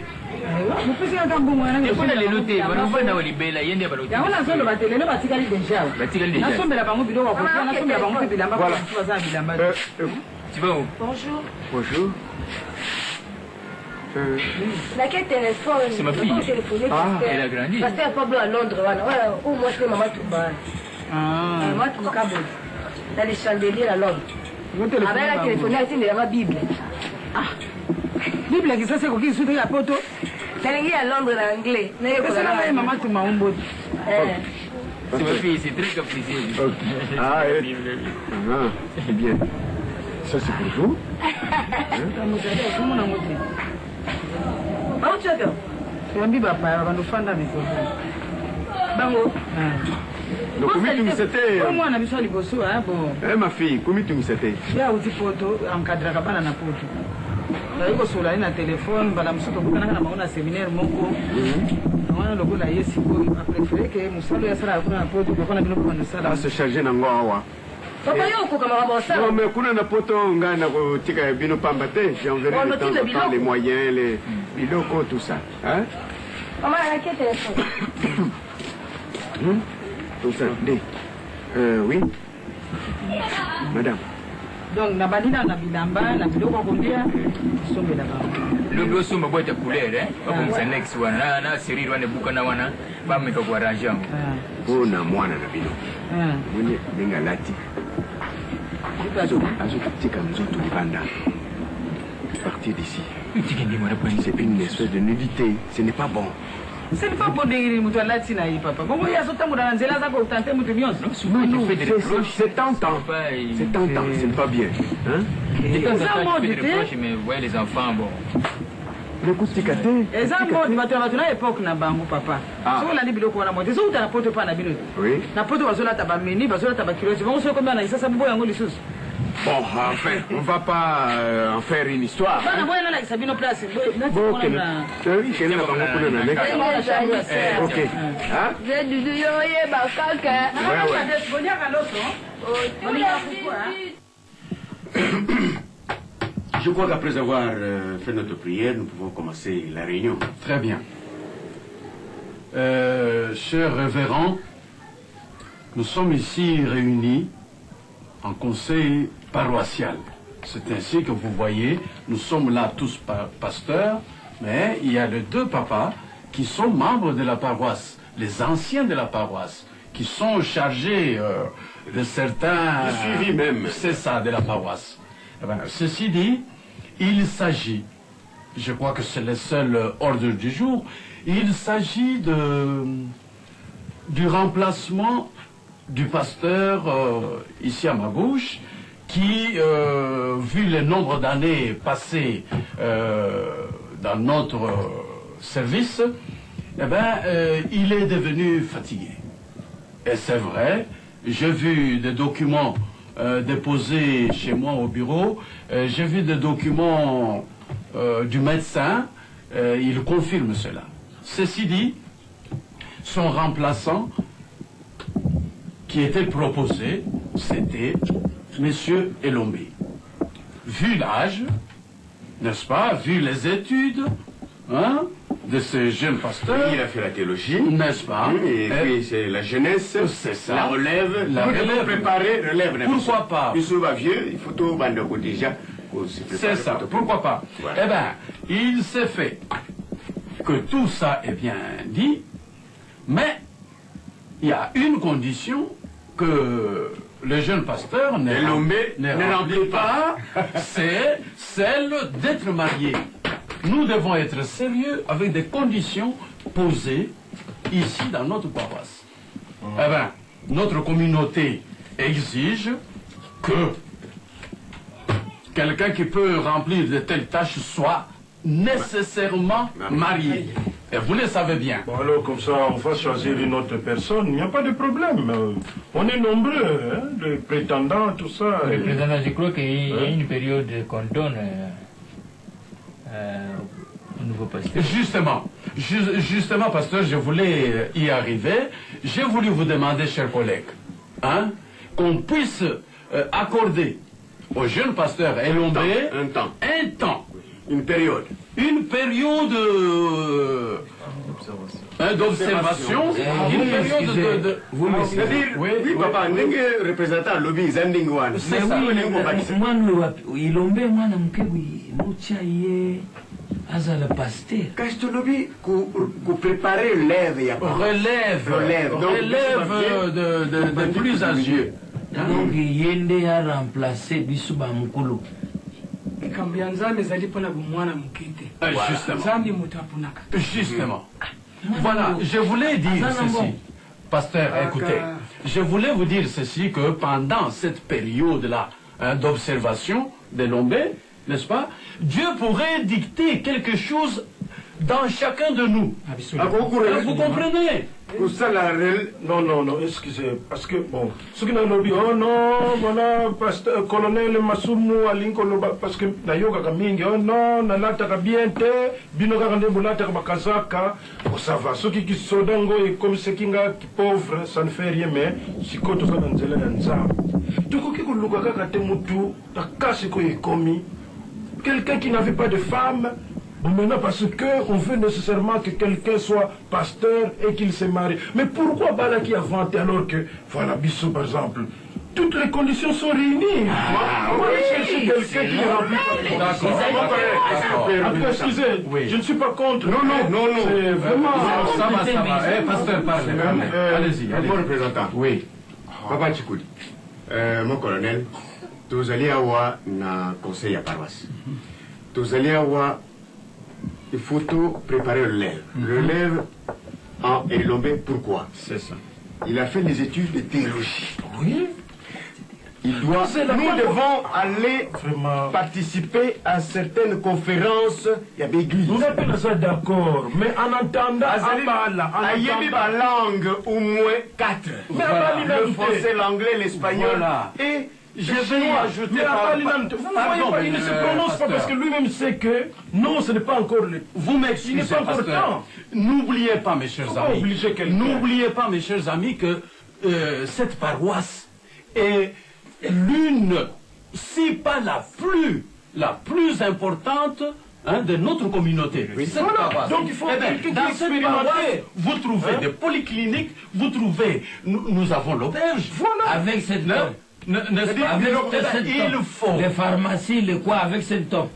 Vous pouvez aller dans le bon. Il faut aller noter. On va dans les belles, il y a des ballons. On a solo batelelo batika li déjà. Batika li déjà. Na sombe la bango bido wa kofa, na sombe la bango bilamba. Voilà. Tu vas où? Bonjour. Bonjour. Laquelle téléphone? C'est ma fille. Elle a grandi. Parce qu'elle pas à Londres. Voilà. Ou moi, c'est maman Touba. Maman Touba. Dans les chandeliers à Londres. Avec la téléphonie, elle a la Bible. Bible qui ça c'est qui sous la poto. Elle est à Londres en anglais. C'est la maman Touba Umbo. C'est ma fille, c'est très capricieux. Ah, eh bien. Ça c'est pour vous. Bango. Donc, comment tu me c'était? Moi, on a vu ça liboso, hein, bon. Eh, ma fille, comment tu me c'était? Bien, aussi poto, encadré à kabana na poto. D'ailleurs, sur la téléphone, bala musoto bukana na maona séminaire moko. On logo la yesi ko préféré que musalo ya sala kuna poto ko na bino ko na sala. Se charger na ngwa. Papa yoko kama mabosa. Non, mais kuna na poto ngana ko tika bino pambate, j'enverrai de temps en temps les moyens, les biloko, tout ça, hein? Maman, à quel téléphone? Tout ça, oui. Madame. Donc, na banina na bilamba, na biloko combien? Sombe la banque. Le gros somme boîte de couleur, hein? Pas comme ça, next one. Na série, wana bukana wana. Pas me ko arranger. Oh, na mwana na bino. Mwenye benga lati. Azo tika mzoto libanda. Partir d'ici. C'est une espèce de nudité. Ce n'est pas bon. Ce n'est pas bon de dire que tu as papa. Comment il y a ce temps où dans la pour tenter de bien? Non, c'est tentant. C'est tentant, ce n'est pas bien. Hein? De temps en temps, tu fais des reproches, mais vous voyez les enfants, bon. Le coup de ticate. Les enfants, tu vas te à l'époque, na bango, papa. Si on a dit que la moitié, si on a porté pas na bino. Oui. Na porté va sur la tabamini, va sur la tabakilo. Tu vas se combien na ça boue yango les choses. Bon, enfin, on ne va pas en faire une histoire. Bon, ok. Je crois qu'après avoir fait notre prière, nous pouvons commencer la réunion. Très bien. Chers révérends, nous sommes ici réunis en conseil paroissial. C'est ainsi que vous voyez, nous sommes là tous pasteurs, mais il y a les deux papas qui sont membres de la paroisse, les anciens de la paroisse, qui sont chargés de certains... Le suivi même. C'est ça, de la paroisse. Eh bien, ceci dit, il s'agit, je crois que c'est le seul ordre du jour, il s'agit du remplacement du pasteur ici à ma gauche, qui, vu le nombre d'années passées dans notre service, eh ben, il est devenu fatigué. Et c'est vrai, j'ai vu des documents déposés chez moi au bureau, j'ai vu des documents du médecin, il confirme cela. Ceci dit, son remplaçant, qui était proposé, c'était Monsieur Elombé. Vu l'âge, n'est-ce pas, vu les études hein, de ce jeune pasteur... Il a fait la théologie, n'est-ce pas? Et puis c'est la jeunesse, c'est ça. La relève, la relève. Préparer, relève. Pourquoi pas? Il se va vieux, il faut tout bande déjà. C'est ça, pourquoi pas? Voilà. Eh bien, il s'est fait que tout ça est bien dit, mais il y a une condition que le jeune pasteur ne remplit pas, c'est celle d'être marié. Nous devons être sérieux avec des conditions posées ici dans notre paroisse. Eh bien, notre communauté exige que quelqu'un qui peut remplir de telles tâches soit nécessairement marié. Et vous le savez bien. Bon, alors, comme ça, on va choisir une autre personne. Il n'y a pas de problème. On est nombreux, hein, les prétendants, tout ça. Les prétendants, je crois qu'il y a une période qu'on donne niveau, pasteur. Justement, pasteur, je voulais y arriver. J'ai voulu vous demander, chers collègues, hein, qu'on puisse accorder au jeune pasteur Elombé un temps, une période d'observation, une période de... Vous me c'est-à-dire, oui, papa, n'est représentant lobby Zandingwan. C'est ça. Moi, Ilombe, moi, Aza le pasteur. Quand je te lobby, vous préparez relève, il y a pas. Relève de plus âgés. Donc, Yende a remplacé Bisuba Mukulu. Justement. Voilà, je voulais dire ceci. Pasteur, écoutez, je voulais vous dire ceci, que pendant cette période-là d'observation de Lombé, n'est-ce pas, Dieu pourrait dicter quelque chose dans chacun de nous. Vous comprenez? Non, excusez, parce que, bon, ce qui n'a pas dit, oh non, voilà, pasteur, colonel Masumu, Alinkoloba, parce que, Nayoga Kamingi, oh non, Nalata Kabiente, Binoga Kandebulata Kabakazaka, oh ça va, ceux qui sont dango et comme ceux qui sont pauvres, ça ne fait rien, mais si quand on s'en zèle nanza. Tu crois que Lugaga Katemutu, ta casse est commis, quelqu'un qui n'avait pas de femme. Maintenant, parce qu'on veut nécessairement que quelqu'un soit pasteur et qu'il se marie. Mais pourquoi Balaki a vanté alors que, voilà, Bissou par exemple, toutes les conditions sont réunies. On va aller chercher quelqu'un qui ne remplit pas. D'accord. Excusez, je ne suis pas contre. Non. C'est vraiment... Ça va. Pasteur, parlez. Allez-y. Mon représentant. Oui. Papa Chikoudi, mon colonel, tous allez avoir un conseil à paroisse. Tous allez avoir... Il faut tout préparer le lèvre. Le lèvre en Elombé, pourquoi? C'est ça. Il a fait des études de théologie. Oui. Nous devons aller participer à certaines conférences. Il y a des églises. Nous sommes pas d'accord, mais en entendant la langue au moins 4. Le français, l'anglais, l'espagnol et... Je vais ajouter vous ne voyez pas, il ne se prononce pas parce que lui-même sait que non, ce n'est pas encore le... Vous m'excusez, pasteur. N'oubliez pas, mes chers amis, que cette paroisse est l'une, si pas la plus importante de notre communauté. Donc il faut dans cette paroisse, vous trouvez des polycliniques, vous trouvez... Nous avons l'auberge. Avec cette... il faut les pharmacies, le quoi avec cette top.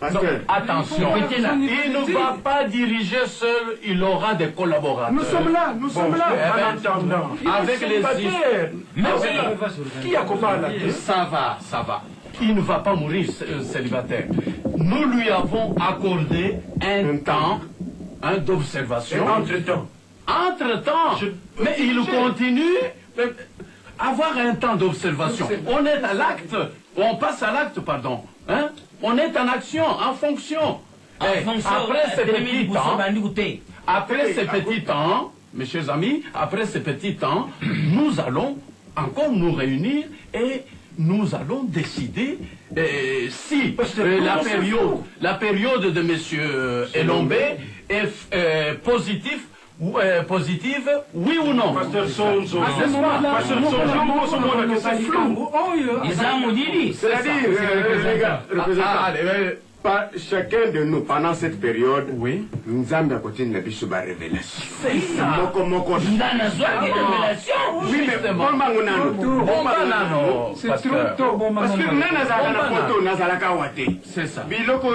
Attention, il ne va pas diriger seul, il aura des collaborateurs. Nous sommes là. En attendant, avec les qui accompagne ça va. Il ne va pas mourir célibataire. Nous lui avons accordé un temps d'observation. Entre-temps. Mais il continue. Avoir un temps d'observation. On est à l'acte. On passe à l'acte, pardon. On est en action, en fonction. Après ces petits temps, mes chers amis, nous allons encore nous réunir et nous allons décider si la période de M. Elombé est positive, oui ou non? Pasteur Sonzo, c'est flou. C'est-à-dire, les gars, pas chacun de nous, pendant cette période, nous avons à côté de la révélation. C'est ça. Oui, mais c'est trop tôt. Parce que nous avons c'est ça. Biloko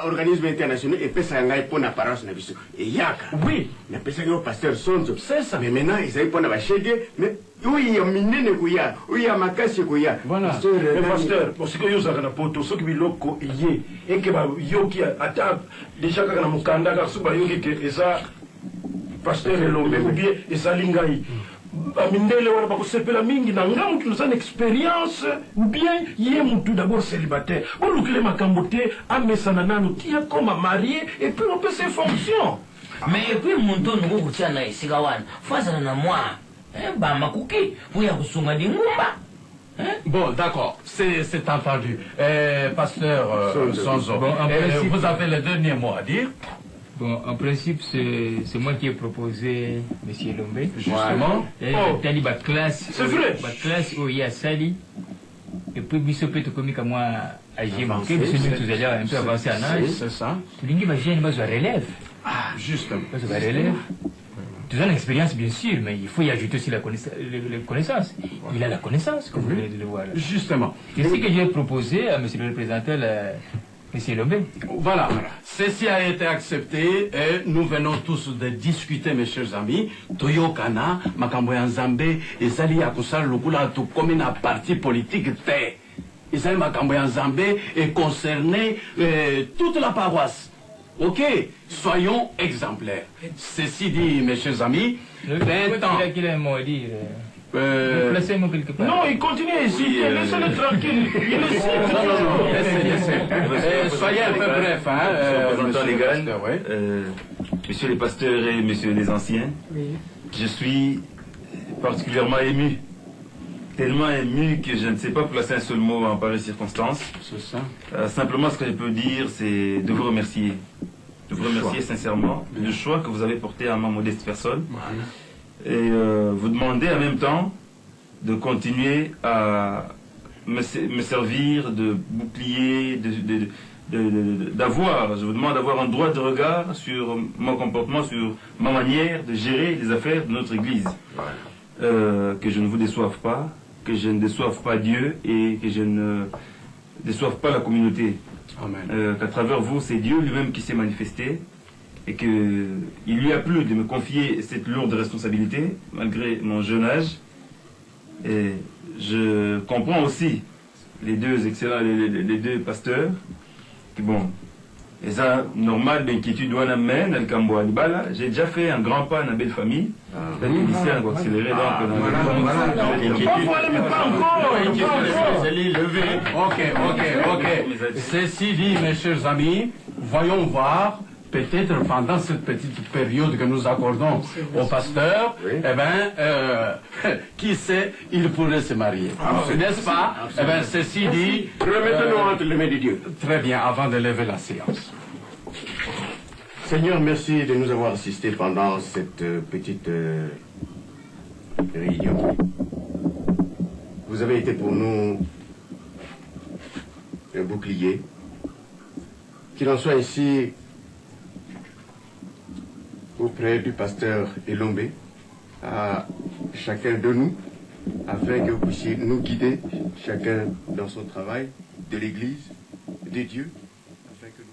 organisme international et pesa ngai pour la paroisse na biso. Et yaka. Oui. Na pesa yo pasteur Sonzo. C'est ça. Mais maintenant ils avaient pour na bachege, mais oui, minene kuya, oui, makasi kuya. Voilà. Pasteur, parce que yo zakana poto, ce qui biloko yé et que ba yoki ata déjà kana mukanda ka suba yoki ke eza pasteur Elombé ou bien eza lingai. Amindele wana bakosepela mingi na ngamu tunazana expérience ou bien yé mutu d'abord célibataire. On loukle makambote amesana nanu tia comme marié et puis on peut ses fonctions. Mais et puis mon ton ngo kutsana isigawana. Fazana na moi. Makuki, vous y avez bon, d'accord, c'est entendu. Pasteur Sonzo, vous avez le dernier mot à dire. Bon, en principe, c'est moi qui ai proposé M. Lombé. Justement. Tali ba classe. C'est vrai. Ba classe où il y a Sali. Et puis, Bissot peut comme moi à GMK, vous allez un peu avancer en âge. C'est ça. Tu l'as dit, bah, j'ai une base de relève. Ah, justement. Base de relève. Tu as l'expérience, bien sûr, mais il faut y ajouter aussi la connaissance. Il a la connaissance, comme vous venez de le voir. Justement. C'est ce que j'ai proposé à M. le représentant, M. Lombé. Voilà. Ceci a été accepté et nous venons tous de discuter, mes chers amis. Toyokana, Makamboya Nzambe, et Zali Akusal Lukula, tout comme une parti politique té. Isali Makamboya Nzambe est concerné toute la paroisse. Ok, soyons exemplaires. Ceci dit, mes chers amis, qu'il a un mot à dire. Placez-moi quelque part. Non, il continue ici. Laissez-le tranquille. Il est ici. Non, laissez. Soyez un peu bref, hein. Représentant légal, messieurs les pasteurs et messieurs les anciens, je suis particulièrement ému. Tellement ému que je ne sais pas placer un seul mot en pareille circonstance. C'est ça. Simplement, ce que je peux dire, c'est de vous remercier. De vous remercier sincèrement du choix que vous avez porté à ma modeste personne. Voilà. Et vous demander en même temps de continuer à me servir de bouclier, d'avoir, je vous demande d'avoir un droit de regard sur mon comportement, sur ma manière de gérer les affaires de notre Église. Que je ne vous déçoive pas, que je ne déçoive pas Dieu et que je ne déçoive pas la communauté. Amen. Qu'à travers vous, c'est Dieu lui-même qui s'est manifesté et qu'il lui a plu de me confier cette lourde responsabilité malgré mon jeune âge. Et je comprends aussi les deux excellents, les deux pasteurs qui, bon, et ça, normal d'inquiétude, j'ai déjà fait un grand pas dans la belle famille. C'est-à-dire on va accélérer donc l'inquiétude. Ok. Ceci dit, mes chers amis, voyons voir, peut-être pendant cette petite période que nous accordons au pasteur, qui sait, il pourrait se marier. N'est-ce pas? Ceci dit, remettez-nous entre les mains de Dieu. Très bien, avant de lever la séance. Seigneur, merci de nous avoir assistés pendant cette petite réunion. Vous avez été pour nous un bouclier. Qu'il en soit ici auprès du pasteur Elombé, à chacun de nous, afin que vous puissiez nous guider, chacun dans son travail, de l'Église, de Dieu, afin que nous...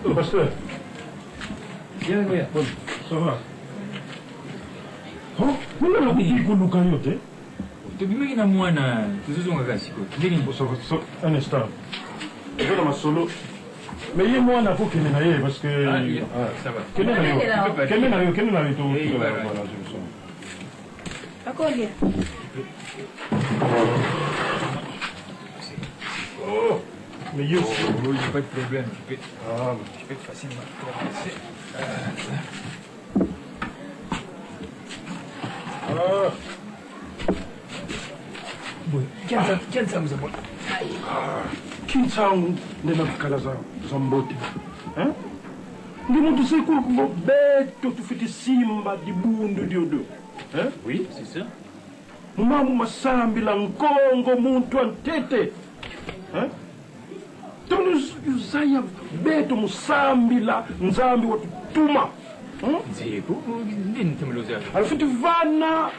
Oh, pasteur. Bien, oui. Bon, ça va. Oh, vous n'avez pas dit que nous cagnotte. Tu veux que moi, tu veux que un instant. Je vais dans ma solo. Mais il y a moi, il faut qu'il y ait parce que. Ah, ça va. Quel est le tout? D'accord, Oh, mais il n'y a pas de problème. Tu peux facilement traverser. Bon, quel ça vous a bon? Qui ça n'est pas qu'à la zambote? Hein? Dis-moi, tu sais quoi, bête, tu fais des simba, des bundu, diodo. Hein? Oui, c'est ça. Mamu masambi la nkongo muntu antete. Hein? Tunu uzaya beto musambi la nzambi watu tuma. Nzego, ndini temeloza. Alfuti vana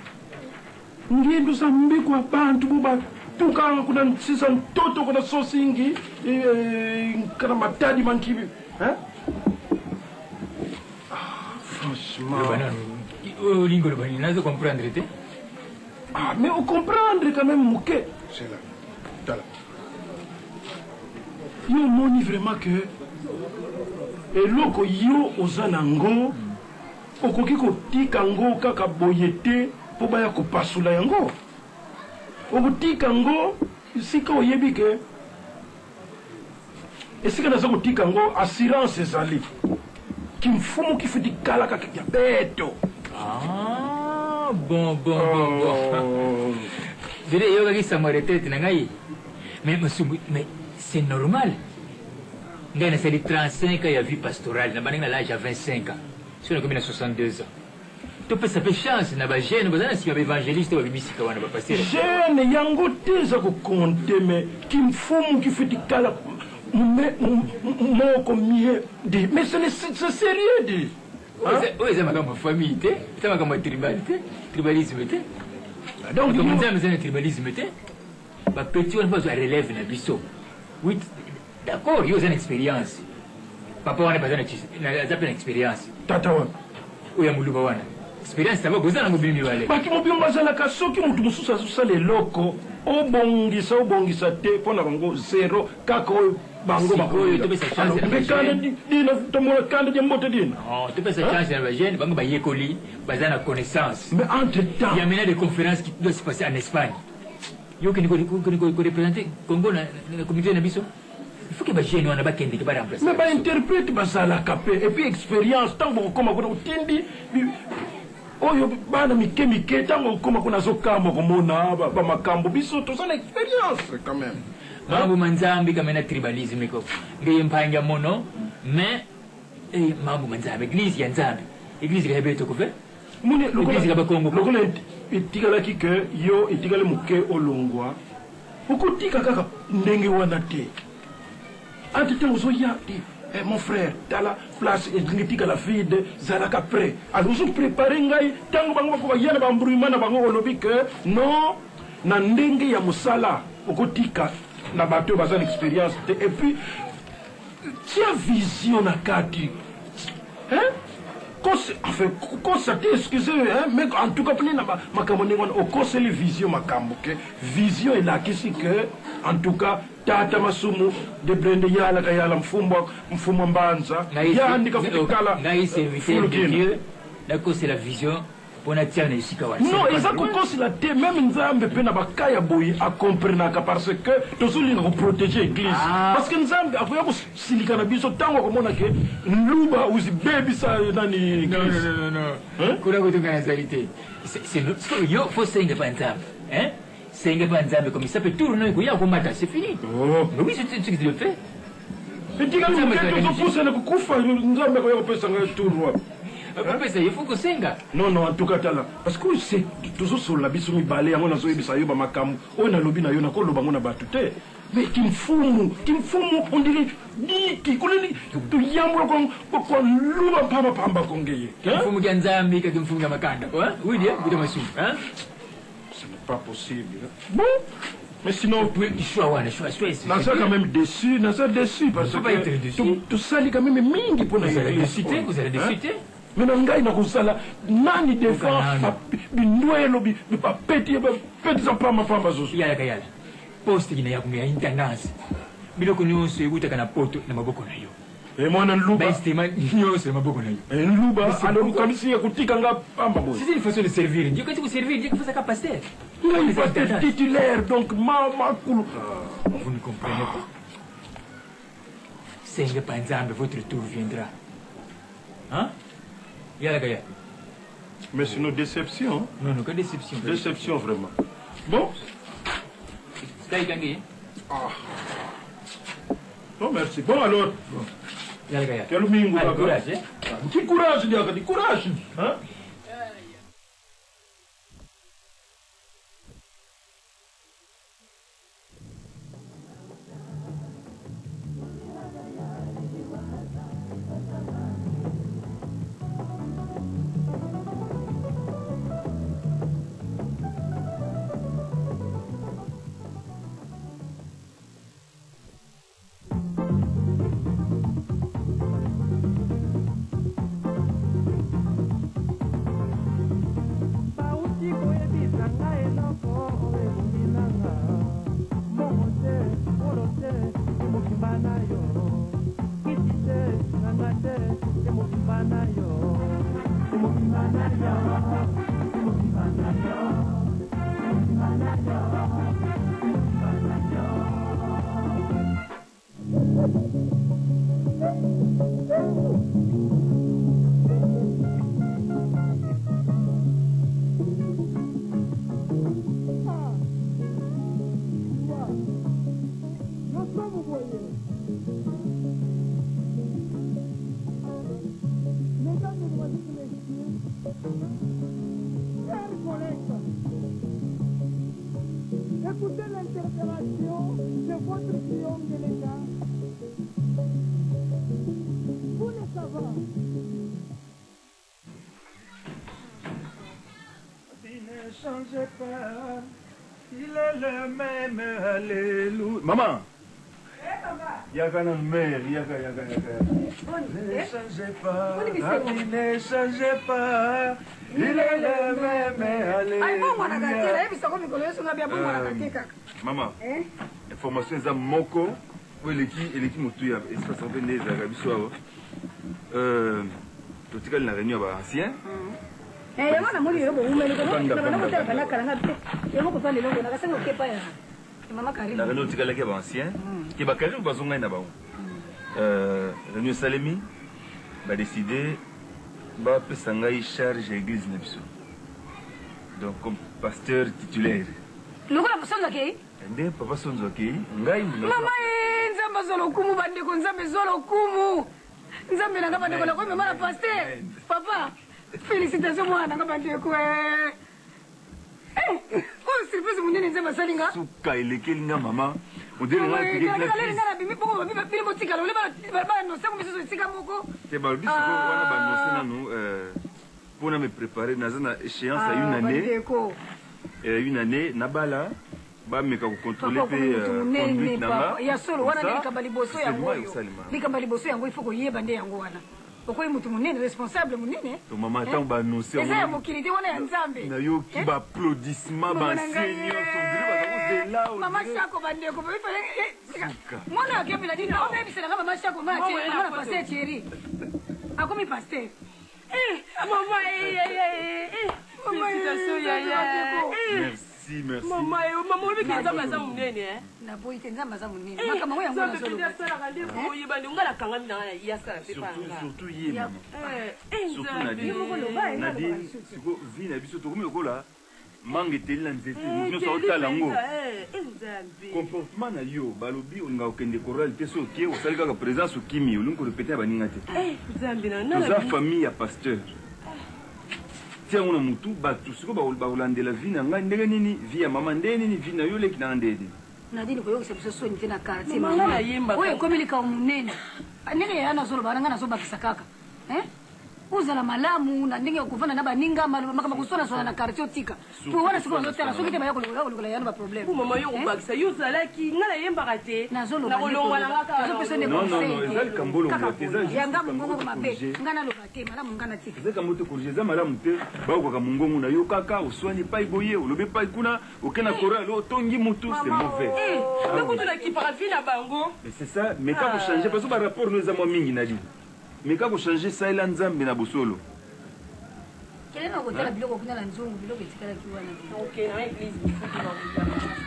ngiendo zambi kwa bantu buba tukanga kuna nsisa mtoto kuna sosingi kana matadi mankibi. Hein? Franchement. Lingo le bani, nazo comprendre te? Ah, mais on comprendre quand même, Mouké. C'est là. Yo moni vraiment que et loko yo ozanango okoki kotika yango kaka boye te mpo baya kopasula yango. Okotika yango esika oyebi ke esika naza kotika yango assurance ezali kimfumu kifiti kala kaka ya beto. Bon. Dile yoga qui retraite na ngai. Mais c'est normal. Ngai na c'est 35 ans ya vie pastorale, na baninga l'âge à 25 ans. Si on a combien 62 ans. Tu peux ça fait chance na ba jeune, bazana si ba évangéliste ba bimisika wana ba pasteur. Jeune yango teza ko compter mais kimfumu kifiti kala moko mie de mais c'est sérieux de. Oui, c'est ma famille, c'est ma tribalisme. Donc, comment ça, c'est un tribalisme? Petit, on va relève na biso. Oui, d'accord, il y a une expérience. Papa, on a besoin d'une expérience. Tata, oui, il y a une expérience, ça va vous en mobile. Parce que mon bien, on a kaso qui mutu mususa susa les locaux. Obongisa te pona bango zero kako bango bakoyo to pesa chance mais quand dina tomola quand de mbote dina non to pesa chance na jeune bango ba yekoli bazana connaissance mais entre temps il y a maintenant des conférences qui doivent se passer en Espagne yo qui représenter Congo na communauté na biso il faut que ba jeune wana ba kende ke ba remplacer mais ba interprète basala capé et puis expérience tango koma kuna utindi oyo bana mike tango koma kuna zokamba komona ba makambo biso to sana expérience quand même. Mambo manzambi kama na tribalisme ko. Ngiye mpanga mono mais mambo manzambi église ya nzambi. Église ya beto ko fe. Mune église ya bakongo. Lokole itikala kike yo itikale muke olongwa. Ukutika kaka ndenge wana te. Antite uzoya ti mon frère, dans la place, et la fille de Zalaka prêt. Alors, vous préparez, tant que vous avez un brûlement, non, Nandenge ya Musala, au Kotika, na bateau, une expérience. Et puis, tiens, vision na kati. Hein? Enfin, constater, excusez, mais en tout cas, ma camonne, au conseil vision, ma camoke. Vision est là, qu'est-ce que, en tout cas, tata masumu de brende yala kayala mfumo mbanza ya ndika futikala ngai serviteur de Dieu d'accord c'est la vision pour na tiana isika wa non ezako konsila te même nzambe pe na bakaya boyi a comprendre parce que tozulinga ko protéger église parce que nzambe akoya ko silika na biso tango komona ke nluba uzibebi sa nani non kuna ko tunga nazalité c'est yo faut senga pa nzambe hein c'est un peu comme ça peut tourner il y a un c'est fini. Oh. Mais oui, c'est ce que je fais. Et tu as dit que il faut que c'est non, en tout cas, parce que c'est toujours sur la biso mi balé, on a zoé bisayo ba makam, on a lobby na yo na ko loba ngona batute. Mais kimfumu, on dirait ni ki koleni to yamro ko luba pamba kongeye. Kimfumu ganzambi ka kimfumu makanda, oui dia, bida masu, hein? Pas possible. Bon, mais sinon, il faut Nasa quand même déçu, parce que tout ça, il est quand même mingi pour nous. Vous allez décider. Mais non, gars, il n'a pas ça. Nani défend, binuelo, petit, ça pas ma femme. Yala kayala. Poste qui n'a pas eu intendance. Biloko nyonso ebutaka na poto na maboko na yo. Et moi na luba. Bastement nyonso na maboko na yo. Et luba, alors kamisi ya kutika nga pamba boy. C'est une façon de servir. Dieu quand tu veux servir, Dieu faut ça pasteur. Il est pasteur titulaire donc ma coulou. Vous ne comprenez pas. Seigneur par exemple votre tour viendra. Hein? Yala kaya. Mais c'est une déception. Non, que déception. Déception vraiment. Bon. C'est gagné. Non, merci. Bon, alors. Bon. Yala kaya. Quel mingo. Courage, hein? Petit courage, du courage. Hein? Écoutez l'interpellation de votre triomphe de l'État. Vous le savez. Ne changez pas, il est le même, alléluia. Maman! Yaka na mère, yaka. Ne changez pas, ne changez pas, il est le même, alléluia. Maman, information eza moko, eleki motu ya espace ope nde ezalaka biso awa. Totikali na réunion ya ba-ancien. Yango na moli yo bomumeli ko na motela kana kalanga te. Yango ko pande longo na kasengo kepa ya. Mama Karim. La réunion tikala ke ba ancien, ki ba Karim ba zonga na ba. Réunion Salemi ba décider ba pesa ngai charge église na biso. Donc comme pasteur titulaire. Loko na sonza ke? Nde papa sonza ke ngai mama nzamba zolo kumu bande ko nzambe zolo kumu. Nzambe na ngaba ndeko na ko mama na pasteur. Papa. Félicitations moi na ngaba ndeko oh surprise munene nzamba salinga. Suka elekeli nga mama. Modele na pili na bimi bongo bimi bili motika lo le ba no sango biso sika moko. Te ba biso ko wana ba no sena no pour me préparer na zana échéance à une année na bala ba meka ko contrôler conduite na ya solo wana nikabali boso yango nikabali boso yango il faut ko yeba nde yango wana oko mutu munene responsable munene to mama tant ba no se eza mokilidi wana ya nzambe na yo ki ba applaudissement ba seigneur son gré ba ko de là mama chako bande ko ba fale mona ke bila dina o baby sala mama chako mama che mama passer chéri akomi passer mama Merci. Maman, obi kenza maza munene na boy kenza maza munene makambo yango na solo surtout yé maman surtout Nadine siko vi na biso tokomi lokola mangue teli na nzete nyonso otala yango comportement na yo balobi olinga okende chorale te so oke osali kaka présence okimi olingi korepete ya baninga te toza famille ya pasteur tiango na mutu bato siko baolandela vi na ngai ndenge nini vi ya mama ndenge nini vi na yo leki na ndenge nadini koyokisa biso soni te na quartier mama oyo ekomilika munene ndenge yana zolo baranga na zobakisa kaka uzala malamu na ndenge okuvana na baninga makama kusona sona na quartier otika po wana siko bazotela soki te baya kolokola yana ba problème mama yo obakisa yo zalaki ngala yembaka te na zolo na kolongwa na ngaka zo pesa ne non ezali kambolo ngoteza yanga mungongo mabe ngana lokate malamu ngana tika ezali kambote korjeza malamu te baokoka mungongo na yo kaka oswani pai boye olobi pai kuna okena chorale otongi mutu c'est mauvais ndeko la ki para fina bango mais c'est ça mais quand vous changez parce que ba rapport nous za mingi na dit mais quand vous changez ça ila nzambe na bosolo kelena kotala biloko kuna na nzungu biloko etikala kiwana okay na église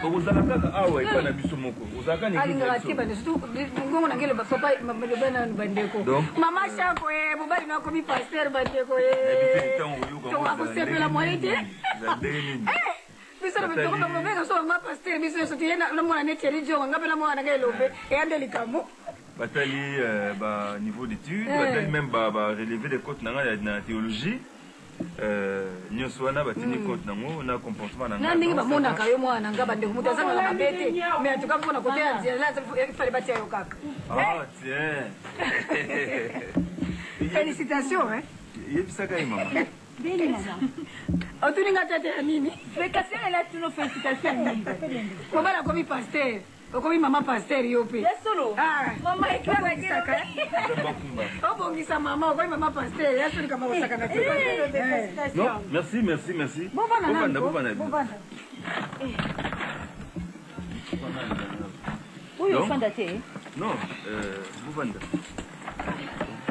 ozala kaka awa epa na biso moko ozalaka ni alinga tiba de surtout ngongo na ngele papa bana bandeko mama chako bobali na komi pasteur bandeko to akusepela moite biso na bitoko na mbenga so ma pasteur biso so tiena na mwana neteri jonga ngabe na mwana ngelobe eyandeli kamo batali ba niveau d'études batali même ba relever des comptes na théologie nyonso wana batini compte nango na comportement na nga ndenge bamona kayo mwana ngaba ndeko mutu azanga na bete mais atuka mpona kote ya nzela la fallait batia yo kaka tiens félicitations yebisaka ye mama beli maman otuninga tete ya nini fekasi ela tuno félicitations kobala komi pasteur okomi mama pasteur yo pe yesolo mama ekaka obongisa mama okomi mama pasteur yasoli kama osakana te non merci bovanda oyo ofanda te non bovanda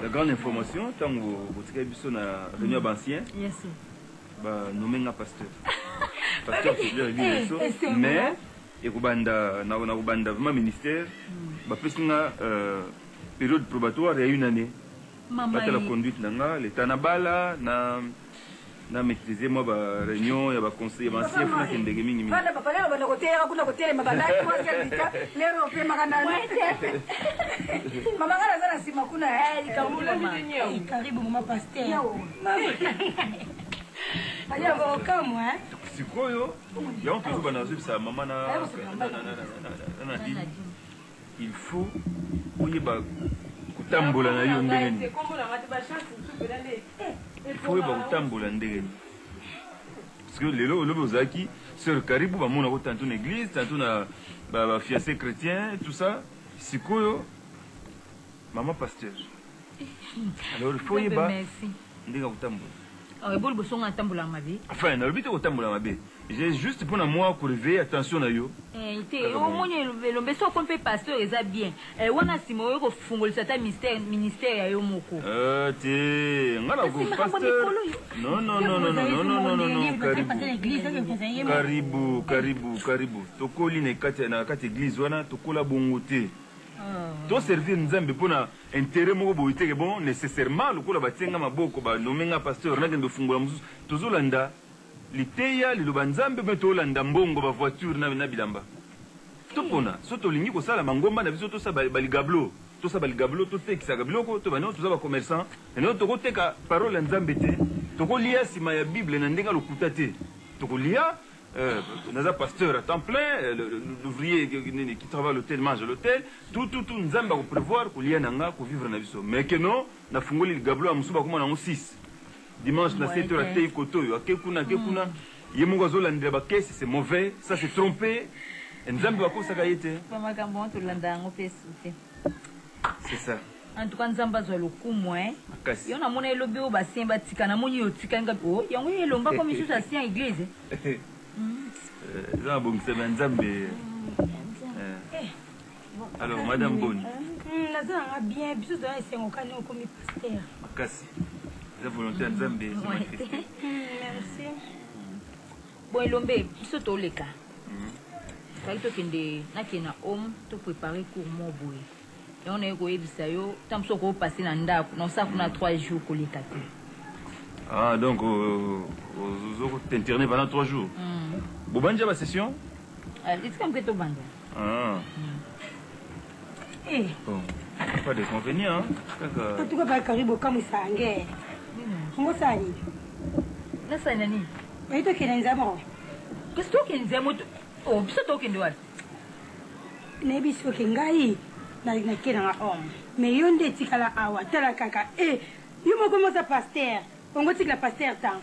la grande information tango botika biso na réunion bancien banome nga pasteur titulaire biso mais ekobanda na kobanda vraiment ministère bapesi nga période probatoire ya une année batala conduite na nga l'état na bala na maîtriser moi ba réunion ya ba conseil ba ancien funa kendenge mingi mingi bana papa leo bana kotera kuna kotera mabana kwa sasa leo pe magana mama ngala sana sima kuna karibu mama pasteur Alia okamu sikoyo yango tozoba nazobisa mama na il faut oyeba kotambola na yo ndenge nini il faut oyeba kotambola ndenge nini parce que lelo olobi ozalaki sœur Karibu bamonako tantôt na église tantôt na bafiancé chrétien tout ça sikoyo maman pasteur alors il faut oyeba ndenge kotambola eboli bosonga atambola mabe enfin nalobi te kotambola mabe j'ai juste mpona moi koréveille attention na yo te omoni elombe soko mpe pasteur eza bien wana nsima oyo kofungolisa ata ministère ya yo moko te nga na pasteur non karibu tokoli na kati église wana tokola bongo te toservir nzambe mpona intérêt moko boyi teke bon nécessairement lokola batienga maboko banomenga pasteur nakende ofungola mosusu tozolanda liteya liloba nzambe mpe tolanda mbongo bavoiture na bilamba topona so tolingi kosala mangomba na biso tosala baligablo totekisaka biloko to baneo toza bacommerçant eneo tokoteka parole ya nzambe te tokolia nsima ya bible na ndenge lokuta te tokolia naza pasteur à temps plein l'ouvrier qui travaille à l'hôtel mange à l'hôtel tout nzambe akoprévoir kolia nanga kovivre na biso mais que non nafungoli ligablo ya mosusu bakoma nango 6 dimanche na 7 heures atei koto oyo ake kuna ye moko azolandela bakesi c'est mauvais ça c'est trompé nzambe bakosaka ye te makambo wana tolanda yango mpe sute c'est ça en tout cas nzambe azwa lokumu yo namona elobi oyo basien batika namoni yo tika yango elomba ko misusu asien église eza na bongisama ya nzambe alors madame Boni naza nanga bien biso toza esengokani okomi paster makasi eza volonté ya nzambe merci bon elombe biso toleka kaki tokende nakenda homme toprépare cour mo boye yango naye koyebisa yo ntan mosu okopase na ndako na osala kuna 3 jours koleka te ah donc t'interner pendant 3 jours bobanja ba session etika mpe tobanja bon pas de convenient kaka tuka ba Karibu kamwisa ange ngosani nasani nani oyitokenda nzamo kasi tokende nzamo biso tokende wapi nayebi soki ngai nakenanga homme mais yo nde etikala awa tala kaka yo moko moza paster ongo tikala paster tan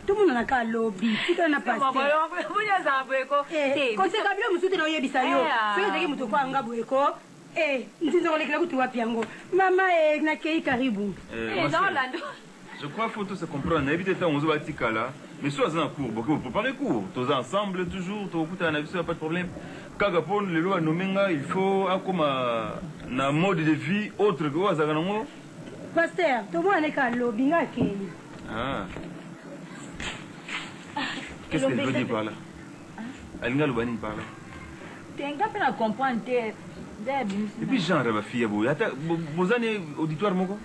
tomona na ka lobi tikala na pasterkoseka bilo mosusu te na oyebisa yo soki ezalaki moto ko anga boyeko ntinza kolekela kuti wapi yango mama nakei Karibu je crois faut tout se comprendre nayebi te ntango ozoba tikala mais so aza na cours boke préparer cours toza ensemble toujours tokokutana na biso ya pas de problème kaka mpo lelo banomenga il faut akoma na mode de vie autre que oyo azalaka nango paster tomona neka lobi nga akei qu'est-ce qu'elle veut dire par là alinga aloba nini par là tenga mpe na comprendre te et puis genre bafille boye ata bozani auditoire moko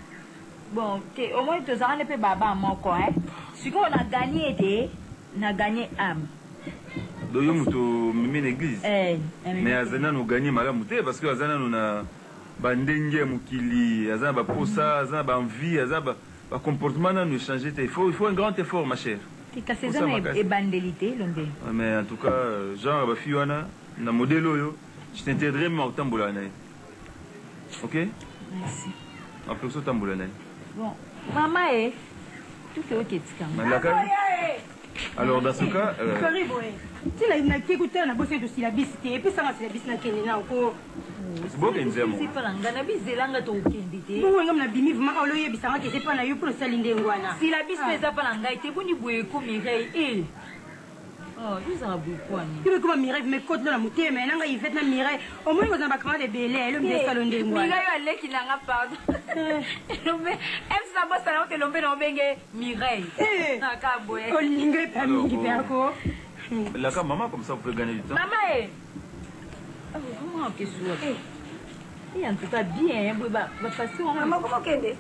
bon te au moins tozalani mpe baba moko sikoyo na gagné te na gagné âme do yo moto mimi na église mais aza nano gagné malamu te parce que aza nano na bandenge ya mokili aza na baposa aza na baenvie aza bacomportement nano échanger te il faut un grand effort ma chère kasi eza na ebandeli te lombe mais en tout cas genre bafille wana na modèle oyo je t'interdirai même kotambola na ye ok merci après so tambola na ye bon mama tout oyo ketikanga alors dans ce cas Karibu tina nake kutana na bosi to silabisi te epesanga silabisi nakende na oko bokenzemo sipalanga na bizelanga tokende te bongo na bimi vraiment oloyebisanga ke sepa na yo pour sali ndengo wana silabisi eza pa na ngai te boni boye ko Mireille yozala bokwani ibe kuma Mireille me kote na motema nanga Yvette na Mireille au moins kozana bakama de bele elo mbe salo ndengo wana Mireille aleki nanga pardon lombe emsa bosa na otelombe na obenge Mireille naka boye olinge pa mingi pe ako la ka maman comme ça vous pouvez gagner du temps maman vraiment que soit et en tout cas bien ba passion maman comment kende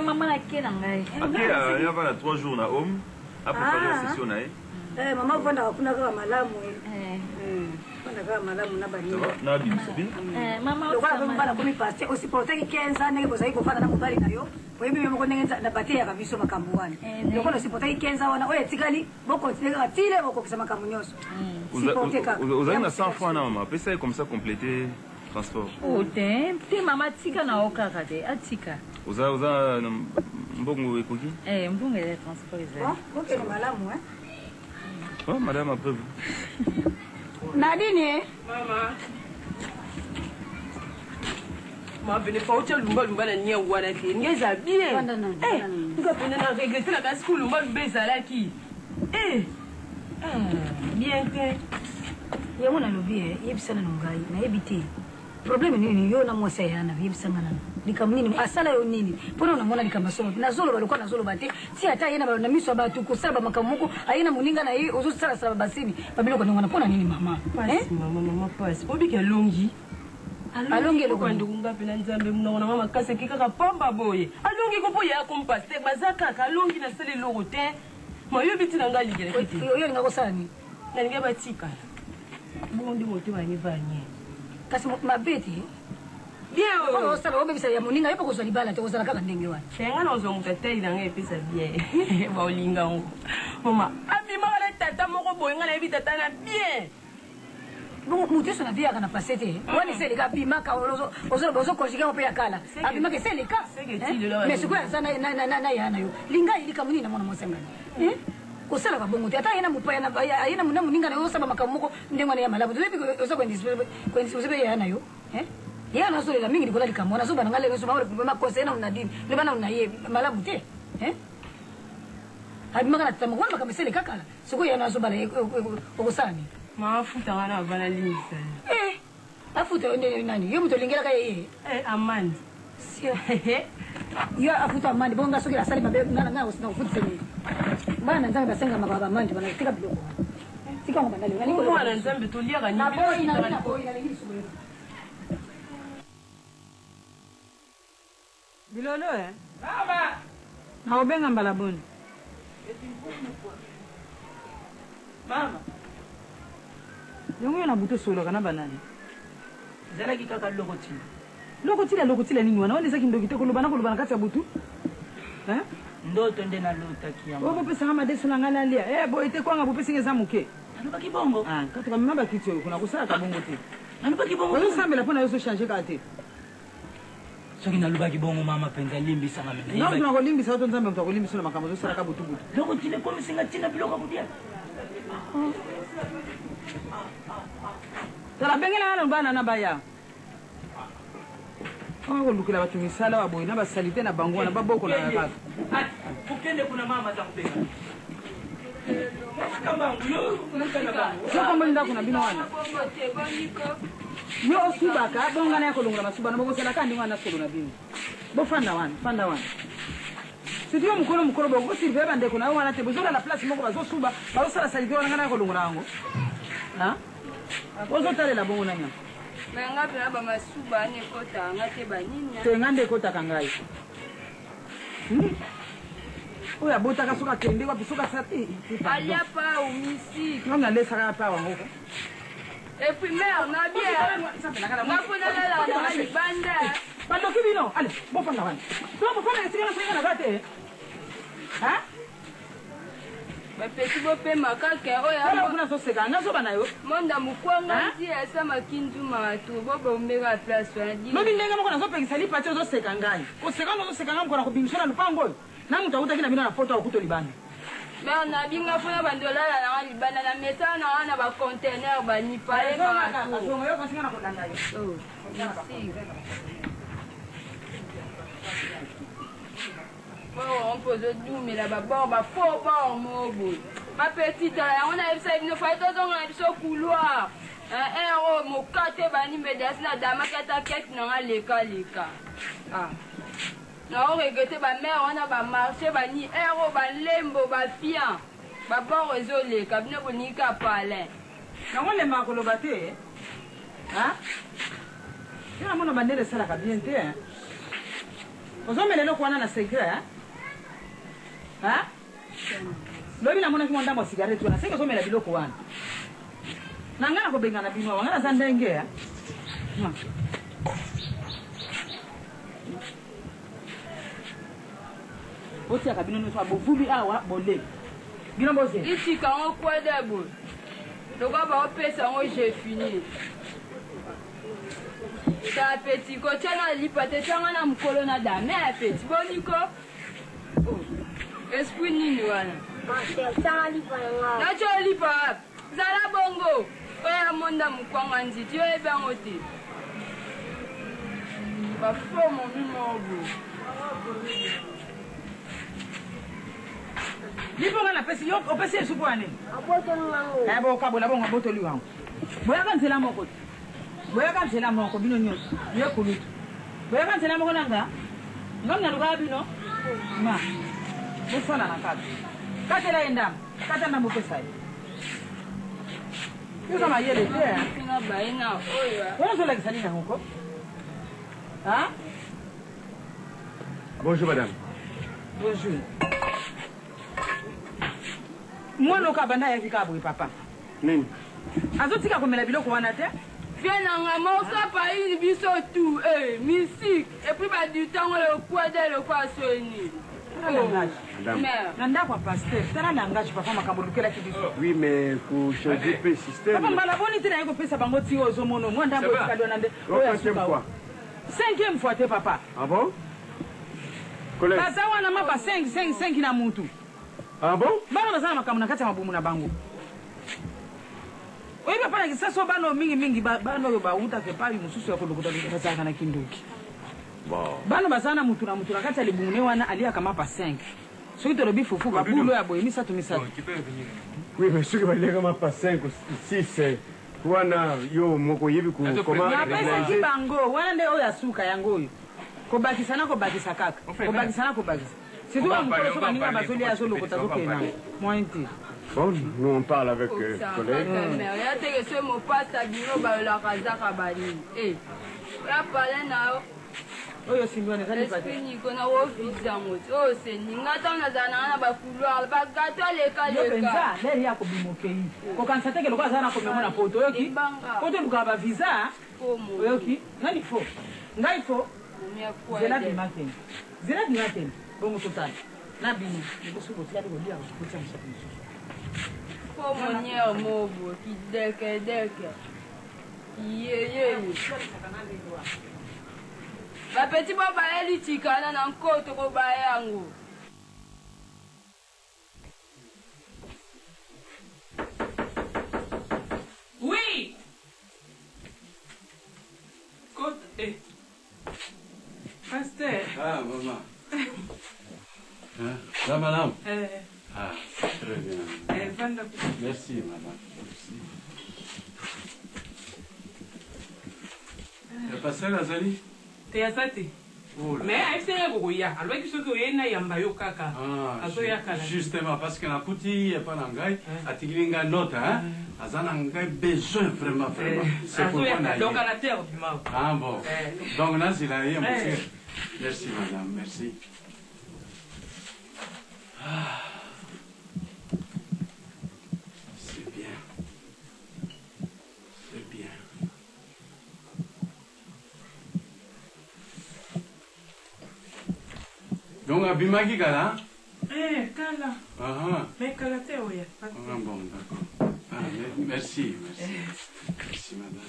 maman na kena ngai ok il y a 3 jours na homme après la session na mama vanda kuna kama malamu vanda kama malamu na bani na bibi mama kwa bala kumi paste aussi pour que 15 ans nenge bozai ko fana na mobali na yo Wewe mimi mkonenza na batia kabiso makambuani. Ndio kono sipotai kenza wana wewe tikali boko tinga tile boko kusema kamunyoso. Vous avez 100 francs na maman. Pesa comme ça compléter transport. Te mama tika na okaka te atika. Uza mbongo ekoki? Mbongo ya transport ezali. OK ni malamu Oh madame après vous. Nadine Mama. Ma bene fa hotel lumba na nia wana ke. Ngeza bien. Nga pena na regretter la kasi lumba mbeza ki. Bien que. Ya mwana lobie, yebisana nongai na yebite. Problème nini yo na mwasa yana yebisana nikamnini asala yo nini pona unamwona nikamasomo nazolo balikuwa nazolo bate si hata yena balo na miso batu kusaba makamuko ayina muninga na hii uzo sala sala basini babilo kwa ngona pona nini mama mama pass obi ke longi alongi lo kwa ndugu ngapi na nzambe mnaona mama kase kika pamba boye alongi ko boye akompaste bazaka kalongi na sele logo te mayo biti na ngali gele kiti yo ngako sana ni na ninge batika bondi moto wa nyevanye kasi mabeti bien o sala obe bisa ya muninga yepo kozali bala te kozala kaka ndenge wana senga no zo mutete na ngai pesa bien ba olinga ngo mama abi mala tata moko boye ngala ebi tata na bien bon muteso na via kana pasete wani sele ka bimaka ozo konjiga ope ya kala abimaka sele ka mais sikuwa sana na yana yo linga ilika munina mwana mosenga kusala kabongo tata yena mupaya na yena muna muninga na yo saba makamuko ndengwana ya malabu lebi ozo kwendi usibe yana yo ya na solo la mingi dikola likamona so bana ngale so ba makosa na unadini le bana unaye malabu te abi magana tama kwa makamesele kakala siko ya na so bana okusani mafuta wana bana limisa afuta ende nani yo mutolingera kaye amani sio yo afuta amani bonga sokira sali mabe ngana usina ufutse ni bana nzanga basenga mababa amani bana tika biloko tika ngoma ndali ngani ko bana nzambe tolia ga ni na boy na boy na ngi subiri Bilolo Baba. Na obenga mbalaboni. Mama. Yongo na buto solo kana banani. Zala kikaka lokotila. Lokotila nini wana? Wale zaki ndo kitoko lobana kati ya butu. Ndoto ndena lota kiyama. Obo pesa kama deso na ngala lia. Boy te kwanga bopesa ngeza muke. Anuba kibongo. Kati kama mamba kityo kuna kusaka kabongo te. Anuba kibongo. Wewe sambela pona yoso changer kate. Soki na lubaki bongo mama penza limbi sanga mena. Non tunako limbi sa tonzambe mtako limbi solo makambo sala ka butu. Loko tile komi singa tina biloko kudia. Tala bengela ngalo bana na baya. Ko lukila batu misala wa boy na basalite na bango na baboko na kaka. Ukende kuna mama za kubenga. Kama ngulo kuna bango. Sio kama nda kuna bino wana. Yo subaka bonga na yako lungula masuba na bobo sala kandi wana solo na bino. Bo fanda wana. Sidio mukolo bogo sirve bande kuna wana te bozola la place moko bazo suba bazo sala salite wana na yako lungula ngo. Bozo tale la bongo nanya. Menga pena ba masuba ne kota ngate banini. Te ngande kota kangai. Oya bota kasuka kende wapi suka sati. Alia pa umisi. Ngana lesa ka pa wango. Et puis mère, on a bien. Ma pona la libanda. Bando kibino, allez, bon fanda wana. Toi bon fanda sika na sika na gate. Ba petit bo pe makake oya. Ala kuna so seka, ngaso bana yo. Monda mukwanga ndi asa makindu matu bobo omega place wa di. Lobi ndenga moko na so pekisa li pati zo seka ngai. Ko seka no zo seka ngam kona ko bimisona lupango. Na mutu akuta kina bina na foto akuto libanda. Mais on a bien fait un bandola la libana la mesa na ba container ba ni pale ba. Yo kasinga na kondanda yo. Merci. Bon, on pose du mais là ba bon ba faux pas mobo. Ma petite là, on a ça il nous fait tout dans le couloir. Un mo kate ba ni medas na dama kata ket na leka. Na o regete ba mère on a ba marché ba ni héros ba lembo ba fian ba bon réseau le kabine bonika pale na ngole makolo bate ya mona bandele sala ka bien te ozomele lokwana na secret lobi na mona ki monda mo cigarette na seka ozomela biloko wana na ngana ko bengana bino ngana za ndenge Oti akabino no so abovubi awa bole. Bino bose. Ici quand on quoi d'abo. Donc on va pesa on j'ai fini. Ça petit ko tena lipate tanga na mkolo na dame petit boniko. Esprit nini wana? Tanga lipa. Na cho lipa. Zala bongo. Oya monda mkwanga nziti yo eba ngoti. Ba fo mon numéro. Lipo ngana pesi yo opesi supu ane. Aboto nwango. Eh bo ka bona bonga boto liwango. Boya kan tela moko. Boya kan tela moko bino nyo. Ye kulutu. Boya kan tela moko nanga. Ngamna luka bino. Ma. Bo fana na kaka. Katela endam. Kata na mo pesa. Yo kama yele te. Sina baina oya. Wona so la kisalina huko? Hein? Bonjour madame. Bonjour. Mwana ukabanda ya fika boy papa. Nini? Azotika komela biloko wana te? Viens nanga mosa pa ini biso tout musique et puis ba du temps le quoi de le quoi soni. Nanda kwa pasteur. Tana langage papa makambo lukela kibiso. Oui mais pour changer le système. Papa mbala boni tina yako pesa bango ti ozo mono mwanda bo kado nande. Oya suka. 5e fois te papa. Ah bon? Collègue. Pasa wana mapa 5 na mutu. Ah bon? Bana bazana makambo na kati ya mabumu na bango. Oyi papa na kisaso bano mingi bano yo bauta ke pali mususu yako lokuta bazana na kinduki. Bon. Bano bazana mutu na kati ya libumune wana alia kama pa 5. Soki to lobi fufu ba bulo ya boye misatu. Oui mais soki balia kama pa 5 ou 6 wana yo moko yebi ku comment pesa kibango wana nde oya suka yango oyo. Kobakisana kobakisa kaka. Kobakisana kobakisa. C'est toi mon collègue qui va passer à solo kota ko kena. Mointi. Bon, nous on parle avec collègue. Mais regarde que ce mot passe à bino ba la kazaka bani. La parler na oyo simbone zali pate. Esprit ko na wo visa moti. Oh c'est ninga tanga zana na ba couloir ba gato le kale. Penza, leli yako bimokei. Ko kansate ke lokwa zana ko memona poto yoki. Poto luka ba visa. Yoki. Nani fo? Ngai fo. Zela bimaken. Zela bimaken. Bongo total. Na bini. Ngo subo tiari go dia ko tsa msapi. Ko monye mobo ki deke. Ye. Ba petit baba eli tikana na nkoto ko ba yango. Oui. Côte Pasteur. Ah, maman. Hein? Ça, madame? Ah, très bien. Merci, madame. Merci. Le pasteur Azali? Te asati. Mais aifenga kokoya. Alors que soki oyena yamba yo kaka. Azoya kala. Justement, parce que na kuti ya pa na ngai, atikili ngai note, hein? Azana ngai besoin vraiment. C'est pour moi. Donc à la terre du mal. Ah bon. Donc là, c'est la rien, monsieur. Merci, madame, merci. Ah. C'est bien. C'est bien. Donc, abimaki kala? Kala. Mais kala te oya. Ah bon, d'accord. Ah, merci. Merci, madame.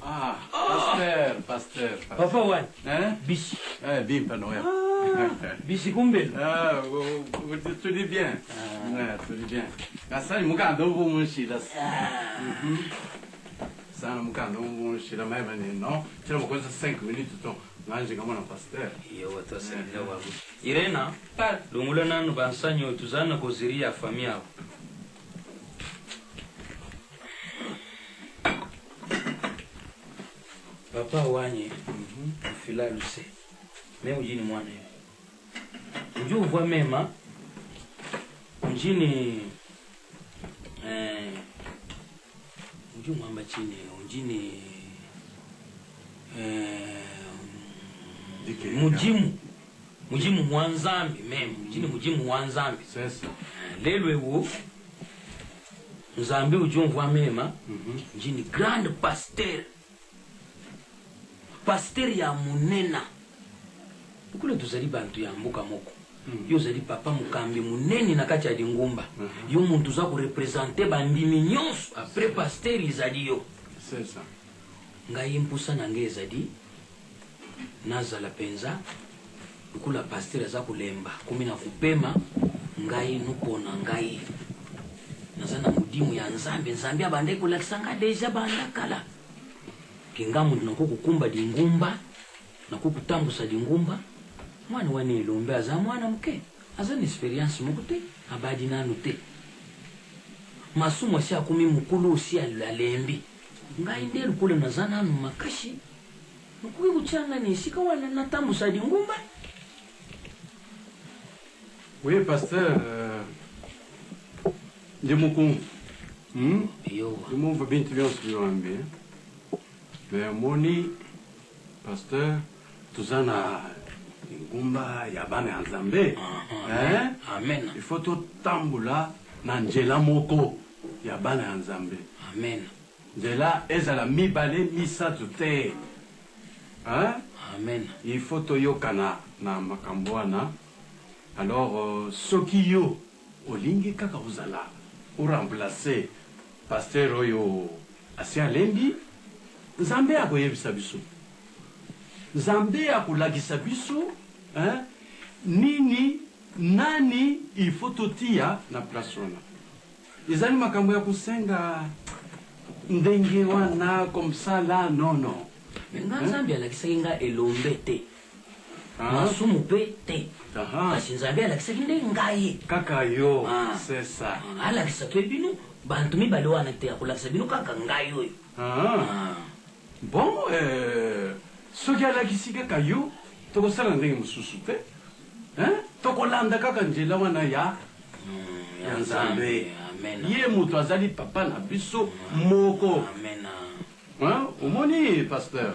Ah, pasteur. Papa wan. Hein? Bishi. Bim, pardon. Bishi kumbe. Tu dis bien. Tu dis bien. Ça, il m'a dit bon monsieur là. Ça, il m'a dit bon monsieur là, mais non. Tu as encore 5 minutes ton. Là, j'ai comme un pasteur. Yo, watu sasa wangu. Irena, lungula nanu bansanyo tuzana kuziria familia. papa wanye mfila luse me ujini mwana ujuu uvwa mema ujini ujuu mwamba chini ujini mujimu mwanzambi mema ujini mujimu mwanzambi lelo ewo nzambi ujuu uvwa mema ujini grand pasteur ya munena kule tuzali bantu ya mbuka moko yo zali papa mukambi munene na kati ya dingumba yo muntu za ku representer bandimi nyonso après pasteur izali yo c'est ça ngai mpusa na ngeza di nazala penza kula pasteur za kulemba kumi na kupema ngai nupona ngai nazana mudimu ya nzambe abande kulakisanga deja banda kala kingamu ndinako kukumba dingumba na kukutambusa dingumba mwana wane ilombe aza mwana mke aza ni experience mukute abadi nanu te masumo sha kumi mukulu usi alembi ngai ndelu kule nazana anu makashi nukuwi kuchanga ni shika wana natambusa dingumba. Oui, pasteur, je me conf. Je m'en veux bien te bien sur l'ambé. Mais moni, pasteur, tout ça na ngumba ya bana nzambe. Amen. Il faut tout tambula na njela moko ya bana nzambe. Amen. Njela ezala mibale misatu te. Amen. Il faut to yokana na makambwana. Alors, soki yo olingi kaka uzala o remplacer pasteur oyo asi alembi nzambe akoyebisa biso nzambe akolakisa biso nini nani il faut totia na place wana ezali makambo ya kusenga ndenge wana comme ça là non nga nzambe alakisaki nga elombe te masumu pe te kasi nzambe alakisaki nde ngai kaka yo c'est ça alakisa to bino bantu mibale wana te akolakisa bino kaka ngai oyo bon soki alakisi kaka yo tokosala ndenge mosusu te tokolanda kaka nzela wana ya nzambe ye moto azali papa na biso moko omoni pasteur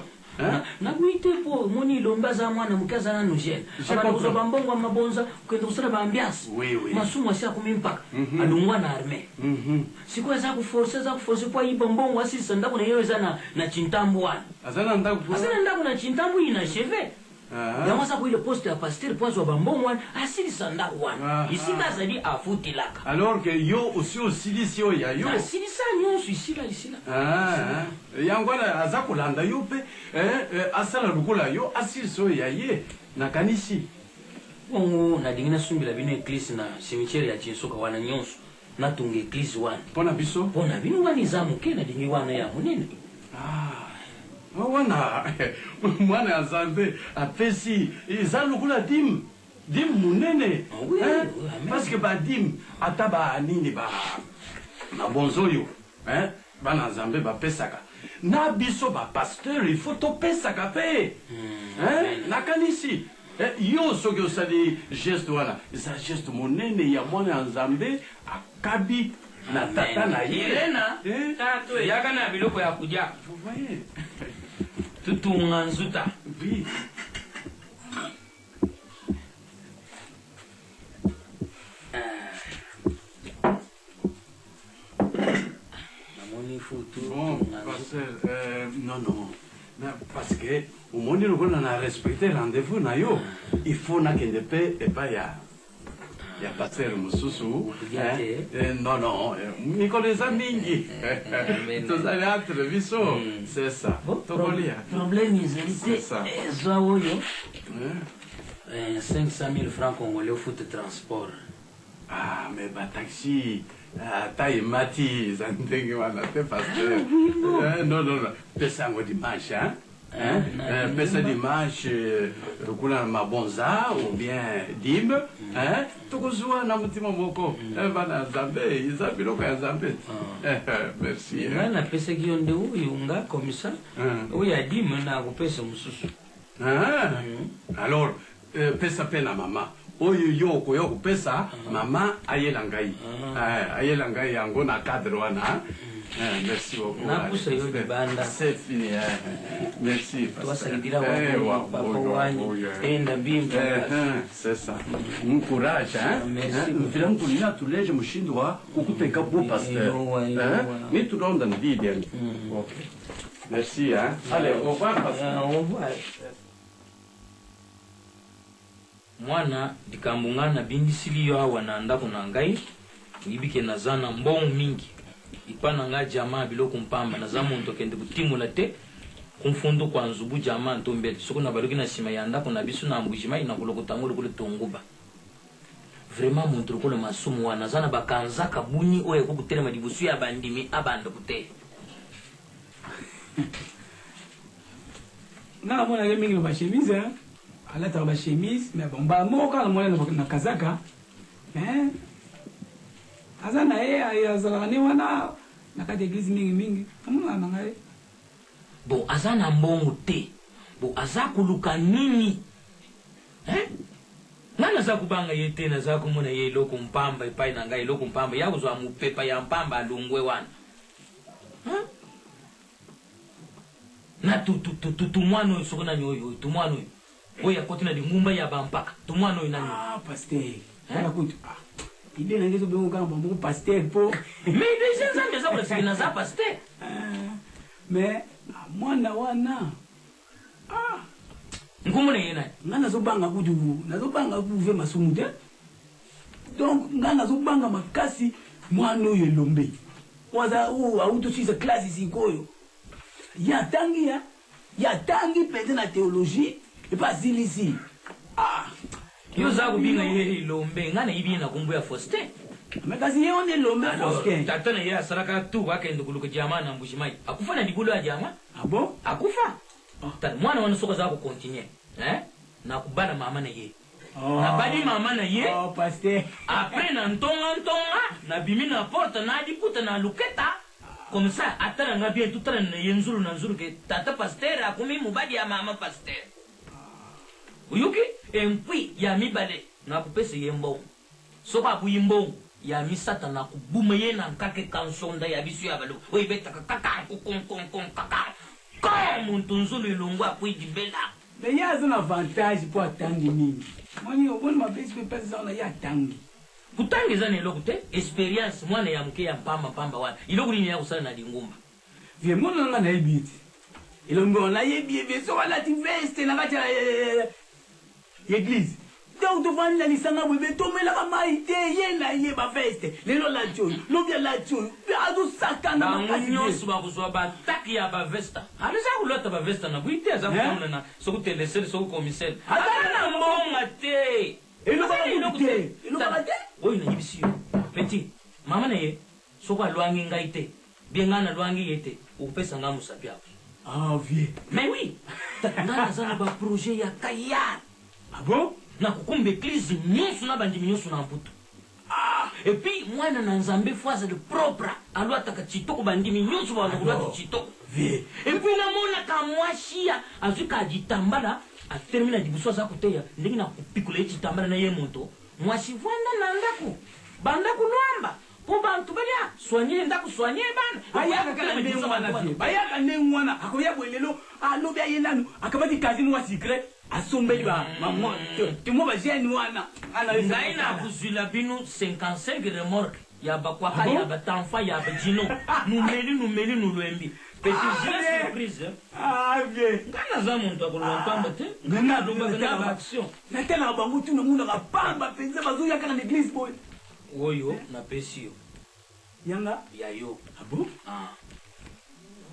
nakuite po moni lomba za mwana mukaza na nujene abakuza bambongo mabonza kwenda kusala bambiasi masumu asi akumimpaka alungwa na arme siko za kuforce kwa iba mbongo asi sanda kuna yeye na chintambu wana azana ndaku na chintambu ina cheve yamasa ku ile poste ya pasteur pozo bambongo wana asi sanda wana isika zali afuti laka alors que yo aussi lisio ya yo asi sanyo isila yangwana aza kolanda yo pe asala lukula yo asiliso ya ye nakanisi bongo nadingi nasumbila bino eglise na cimetière ya Chinsoka wana nyonso natunga eglise wana mpona biso mpona bino wana eza moke nadingi wana ya monene wana mwana ya nzambe apesi eza lukula dim monene parce que badim ata banini mabonzo oyo bana nzambe bapesaka na biso bapasteur il faut topesaka pe nakanisi yo soki osali geste wana eza geste monene ya mwana ya nzambe akabi na tata na ye tato yaka na biloko ya kudia tutunga nzuta Bon, pasteur, non. Mais parce que au monde où on a respecté rendez-vous na yo, il faut na kende pe et pas ya pasteur mususu. Non, Nicolas mingi. Tous allez entre viso, c'est ça. Problème isolité. Ça oyo. 500 000 francs congolais au foot transport. Ah, mais ba taxi. Taille mati zandenge wana te pasteur. Non. Pesa ngo dimanche pesa dimanche kuna mabonza ou bien dim tukuzwa na mutima moko bana Nzambe iza biloko ya Nzambe. Merci. Na pesa kionde huyu nga komisa huyu dim na kupesa mususu. Alors pesa pena mama oyo yoko yoko pesa mama ayela ngai yango na cadre wana. Merci beaucoup. Nakusa yo banda. C'est fini. Merci. Tuwasaidia wao papa wangu. Enda bimba. C'est ça. Mon courage, Merci. Vila mkulina tuleje mshindwa kukupeka bo pasteur. Mais tout le monde en dit bien. OK. Merci, Allez, au revoir pasteur. Au revoir. Mwana dikambungana bindi siliyo wananda kuna ngai ibike nazana mbongo mingi ipana nga jamaa biloko mpamba nazamu ntokende kutimula te kumfundo kwa nzubu jamaa ntombele soko na baluki na sima yanda kuna bisu na mbujima ina kuloko tangolo kule tonguba vraiment muntu ko le masumu wana zana bakanza kabuni oye ko kutelema dibusu ya bandimi abanda kute na mona ke mingi ba chemise alata ba chemise mais bon ba moka na mona na kazaka azana azala ni wana nakati eglise mingi amuna nangaye bo azana mbongo te bo azakuluka nini nana zakubanga yete na zakumuna ye loko mpamba ipai na ngai loko mpamba yakuzwa mupepa ya mpamba alungwe wana na tumwano sokona nyoyo tumwano oya kotina di ngumba ya bampaka tumwano inanyo pasteur kana kuntu ide na ngezo bengo kana bambo pasteur po mais des gens ça mais ça na za pasteur mais mwana wana ngumune yena ngana zobanga kudu nazobanga kuve masumude donc ngana zobanga makasi mwana oyo elombe waza auto sisa classe sikoyo ya tangi pende na théologie et pas zilisi yo za kubinga yeye lombe ngana ibi na kumbu ya Faustin makazi yeye on lombe Faustin tatana yeye saraka tu wakaenda kuluka jamaa na mbushimai akufa na dibulu ya jamaa abo akufa tan mwana wana soka za ku continue na kubana mama na yeye na badi mama na yeye pasteur après na ntonga na bimi na porte na diputa na luketa comme ça atara nga bien tout tara na yenzuru na nzuru ke tata pasteur akumi mubadi ya mama pasteur uyuki empwi ya mibale na kupese yembo soka kuyimbo ya misata na kubuma ye na nkake kansonda ya bisu ya balo we beta kaka kaka ka muntu nzulu ilungwa kwijibela mais il y a un avantage pour tangi nini mwani oboni mapesi pesa na ya tangi kutangiza ne lokute experience mwana ya mke ya pamba wana ilokuli ni ya kusana na dingumba vie mwana nga na ebiti ilombo na yebi so wala ti veste na kati l'église donc devant la lisanga bwe tomela ka maite ye na ye ba veste lelo la joy lobia la joy adu sakana makasi nyos ba kuzwa ba taki ya ba vesta alisa kulota ba vesta na buite za kuona na sokutelesele sokukomisele atana mbonga te ilo ba te oyi na yibisiyo petit mama na ye sokwa lwangi ngaite biengana lwangi yete upesa ngamu sapia vie mais oui ngana zana ba projet ya kaya bon na kukumba église nyonso na bandimi nyonso na mputu et puis mwana na Nzambe fois de propre alwataka chitoko bandimi nyonso bana kulwata chitoko et puis na mona kamwashia azuka jitambala atermina dibuso za kuteya ndingi na kupikula chitambala na ye moto mwashi vanda na ndaku banda kulwamba po bantu balia soigner ndaku soigner bana bayaka kala ndenge mwana vie bayaka ndenge mwana akoya bwelelo alobi ayelanu akabati kazini wa secret asombeli ba mama timo ba jeune wana ana zaina kuzula binu 55 remorque ya bakwaka ya batanfa ya bajino numeli nulwembi petit geste surprise bien kana za muntu akolonkwamba te ngana dumba kana action na tena bangu tu namuna ka pamba penza bazuya kana l'église boy oyo na pesio yanga yayo abo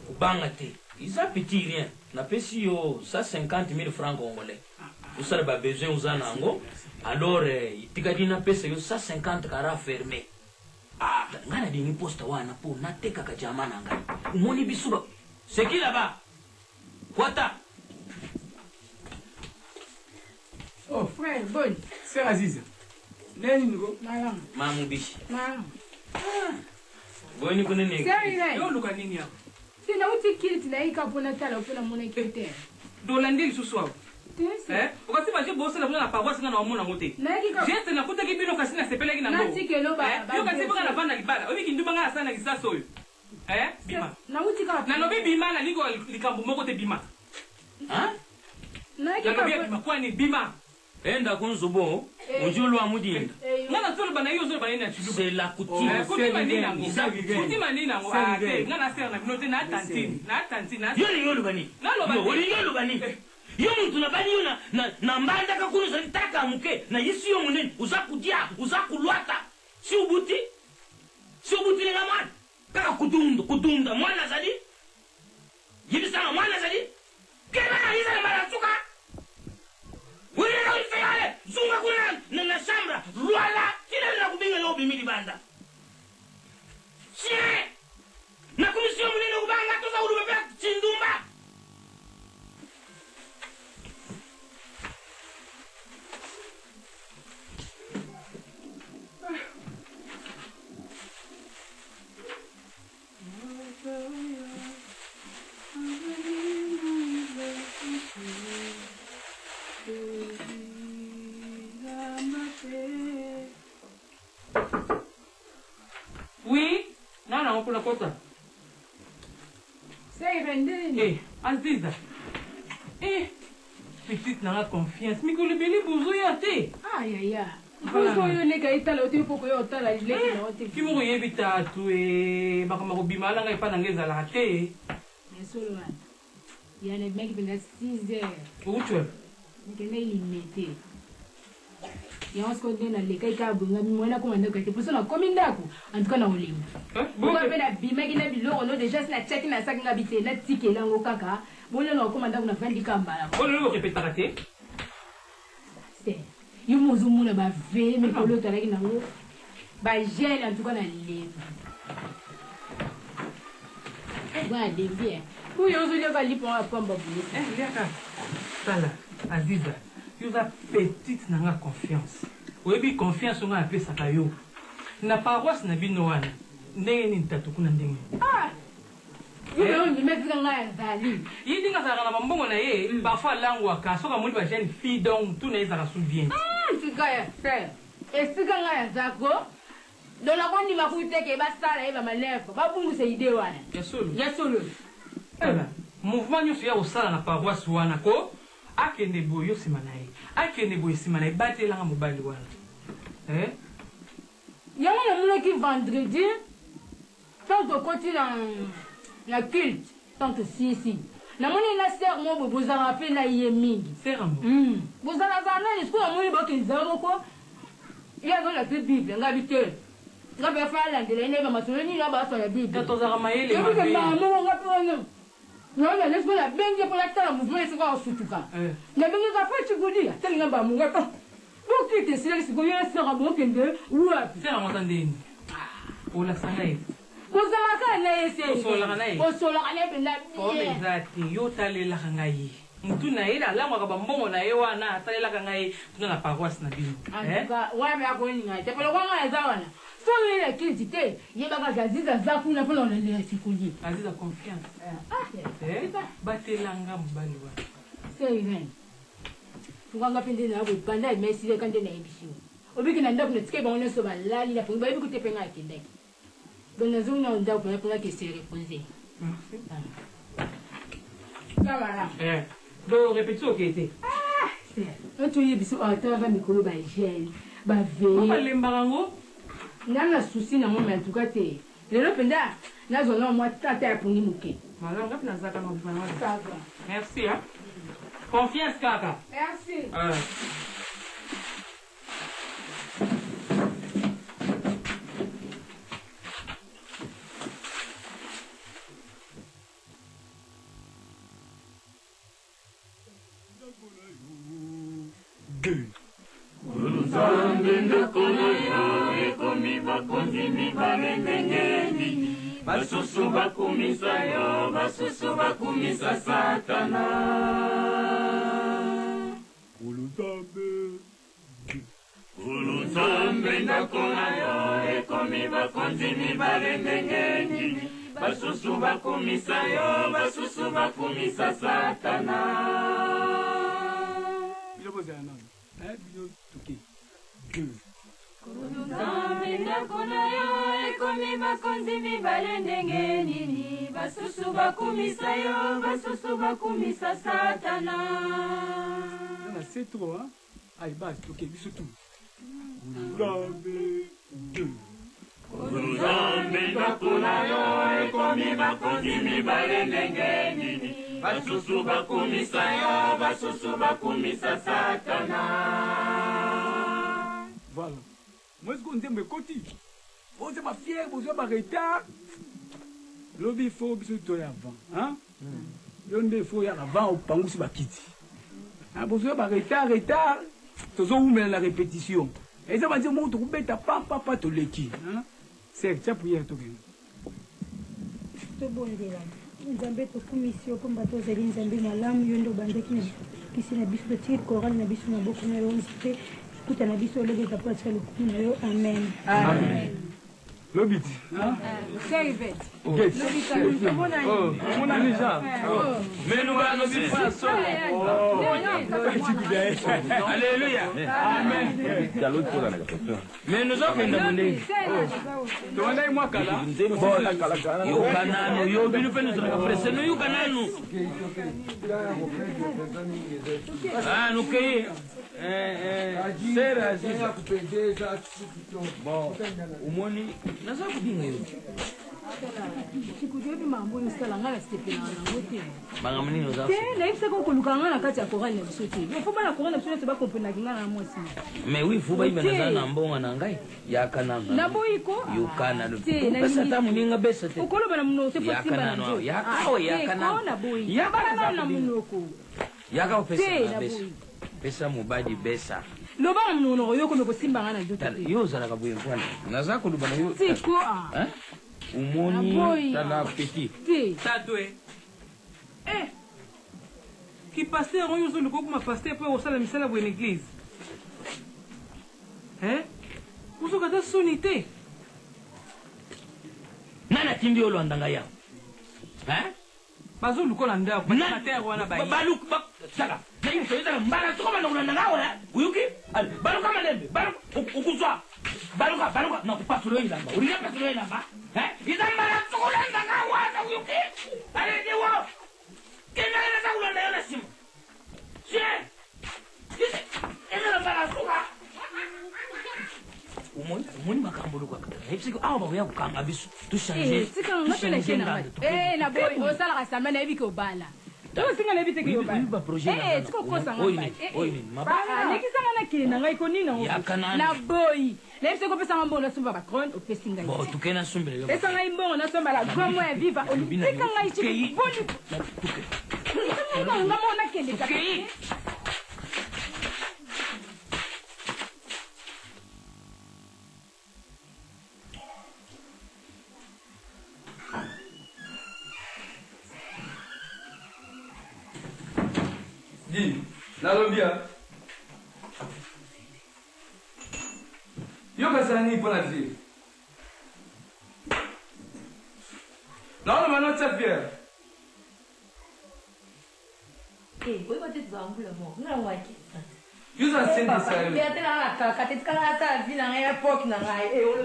kubanga te isa petit rien na pesio 150 000 francs congolais usara ba besoin uzana ngo alors itikadi na pesa yo 150 kara fermé ngana dingi posta wana po nateka ka jamana ngai umoni bisuba seki là-bas kwata Oh, frère, bonne. Sœur Aziz. Nengo. Malam. Mamu bishi. Malam. Boni kuna nini? Sasa yo luka nini hapo? Sina utikili tunaika pona tala pona mona kete. Dolandi lisusu hapo. Ukasema je bosa na na paroisse ngana wamona mote. Jeste na kuta kibino kasina sepele kina ngo. Na tikelo ba. Yo kasema kana vana libala. Obi kinduba ngana sana kisaso yo. Bima. Na utika. Na no bima na liko likambu moko te bima. Na bima kwa ni bima. Enda kunzubo, unjulu wa mudinda. Ngana tsolo bana hiyo zolo bana ina chidu. C'est la coutume. Kutima nina ngo. Kutima nina ngo. Ngana sera na binote na tantini. Na tantini. Yolo bani. Yolo bani. Yo muntu nabani yo na mbanda kakulu zalitaka muke na yisi yo munene uzakudia uzakulwata si ubuti na mwana kaka kudunda mwana zali yibisanga mwana zali kema hiza na marasuka wewe na ifeyale zunga kuna na shambra lwala kila na kubinga yo bimili banda sie na komisio munene kubanga toza ulubebe chindumba. Oui, non, pour la côte. C'est vendé. Aziza. Petite n'a confiance. Mais que le bébé bouzouille à thé. Aïe. Bouzouille ne kaita la ote pour que yo tala leki na ote. Ki mo yebita tu bakama bimala ngai pa nangeza la thé. Solo wana. Yana meki penda 6 heures. Ucho. Nikende limite. Yansko ndena leka ikabunga mwana ko mandako ke puso na komindako antuka na olimo. Bonga pena bimeki na biloko no déjà na check na sak ngabite na tike lango kaka. Bona na ko mandako na vandi kambala. Bona lo répétera te. C'est. Yo mozumuna ba ve me kolo talaki na ngo. Ba gel antuka na limo. Voilà bien. Oui, on se dit qu'on lit pour un pompe. Sala, Aziza, tu as petite n'a confiance. Oui, confiance on a appelé ça kayo. Na paroisse na bino wana. Ndenge ni tatuku na ndenge. Yo ni mettre nga zali. Yidi nga sala na mbongo na ye, parfois langu aka soka muli ba jeune fille donc tout na ezaka souviens. Sikaya, frère. Et sika nga zako. Dans la kondi makute ke ba sala eba malefo. Ba bungu se ide wana. Yasolo. Mouvement nyonso ya osala na paroisse wana ko akende boyo nsima na ye akende boyo nsima na ye batelanga mobali wana yango namonaki vendredi tant tokoti na culte tant sisi namoni na ser mo bo bozala mpe na ye mingi bozalazala nani siku namoni bakenzala moko ye azola te bible ngabi te ngabi afa alandela ye nayeba masolo nini na basala bible tozala mayele moko ngapi wana non, mais laisse-moi la bengue pour la tête, le mouvement est souvent en sous-tout-cas. La bengue a fait tu goûter, tel n'a pas mon gars. Pour qui t'es c'est qu'on y a un sœur à bon kende, ou à. C'est à m'entendre. Oh la sanaï. Vous avez un essai. Oh la sanaï. Oh sur la canne, la. Oh exact. Yo tale la kangayi. Mtu na ila la mwa kabambongo na yewa na tale la kangayi tuna na paroisse na bino. En tout cas, ouais mais akoni ngai. Te pelo kwanga zawana. Solo ile kilitite, yeba ka Aziza zaku na pelo na le sikuli. Aziza confiance. Batelanga mbali wa. C'est vrai. Funganga pende na abo banda Messi le kande na ebisho. Obiki na ndako na tike ba ona so ba lali la funga ebi kutepe nga kindaki. Dona zuna ndako na pona ke se reposer. Kamara. Do répétition qui était. On tu yebiso atava mikolo ba gel, ba ve. On va lembarango. Nana souci na mo mais en tout cas te. Lelo penda na zona mo tata ya pungi muke. Malanga pina zaka mo bana. Ça va. Merci hein. Confiance kaka. Merci. Basusu bakumisa yo, basusu bakumisa Satana. Uluzambe ndakona yo ekomi bakonzi mibale ndenge nini basusu bakumisa yo basusu bakumisa satana Uluzambe ndakona yo ekomi bakonzi mibale ndenge nini basusu bakumisa yo basusu bakumisa satana. C'est trop, hein? Allez, base, ok, bisous tout. Uluzambe ndakona yo ekomi bakonzi mibale ndenge nini basusu bakumisa yo basusu bakumisa satana. Voilà. Moi, ce qu'on dit, mais côté. Vous êtes ma fière, vous êtes ma retard. L'objet, il faut que vous avant. Hein? Il faut y avant au pangou sur ma kitty. Vous êtes ma retard. Tous vous mettez la répétition. Et ça va dire, moi, tu bête à papa, tu l'es qui. C'est ça pour y être. To bondela nzambe tokumisi yo komba tozali nzambe malamu yo ndo bandeki kisi na biso totiki koral na biso maboko na yo nzite kuta na biso olobeta po atika lokumu na yo amen. Lobit. David. Get. Mon ami Jean. Mais nous allons vivre pas seul. Alléluia. Amen. Mais nous avons fait demander. Demandez moi kala. Yo kanano yo binu pe nous presse no yo kanano. Ah nous kei. Sera ziza kupendeza bon umoni naza kubinga yo sikujebi mambo yosala ngala stepena nango te banga munini oza te nayebisa ko koluka nga na kati ya korale na biso te fo bana korale na biso te bakomprendaki nga na mwasi mais oui fuba ibe naza na mbonga na ngai yakananga naboyi ko yokana besa ta muninga besa te okoloba na munoko te yakanana yakawe yakanana yakana na munoko yaka opesa na besa pesa mobadi besa loba na munoko yo ko simba nga na jota yo zala ka buye mfana naza ko lubana yo tiko hein umoni tala petit tatwe ki pasteur oyo zo loko kuma pasteur po osala misala bo l'église uzo kata sonité nana tindi yo lwandanga ya bazo lukola ndako na terre wana bayi baluk saka nayi soyeza mbara tukoma na kulanda wala uyuki baluka malembe baluka ukuzwa baluka na kupasulo ilamba ulina pasulo ilamba izambara tukulanda ngawana uyuki ale dewo kena na kulanda yana simu sie kise ena mbara suka umoni makambo luka hepsiko aho bakuya kukanga biso tushanje na boy osala kasamba na ebike obala to singa na ebite ke obala tiko kosa ngamba mabala nekisanga na kina ngai ko nina na boy na ebise ko pesa mbongo na sumba patron opesi ngai bo tukena sumbele yo pesa ngai mbongo na sumba la gomo ya viva olipika ngai chiki boni ngamona kende kakei nalobia yo kasala nini mpo na vie naoloba notia pierre oyeba te tozambula mo nga waki yuza sende sayo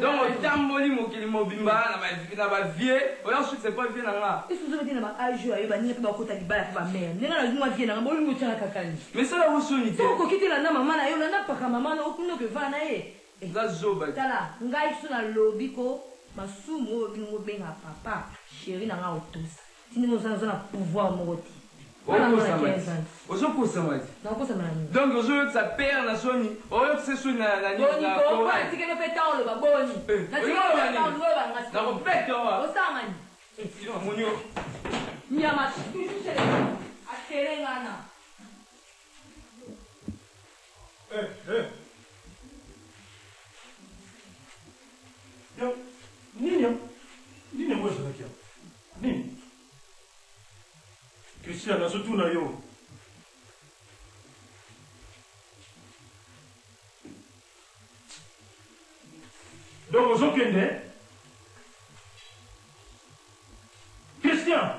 donc otamboli mokili mobimba na bavie oya suki c'est pas vie na nga mais sala osoni te okokitela na mama na yo nanapaka mama na okunoke va na ye eza zoba tala ngai so nalobi ko masumu oyo bino obenga papa sheri na nga otosa tini oza na pouvoir moko te ozokosama te donc ozoyokisa pere na soni oyokisa soni natikelo mpe ntango oloba boni nakopete owa osamani moni nyama aterengana nini mwezalaki apo nini Christian azotuna yo Donc, aux autres, Christian.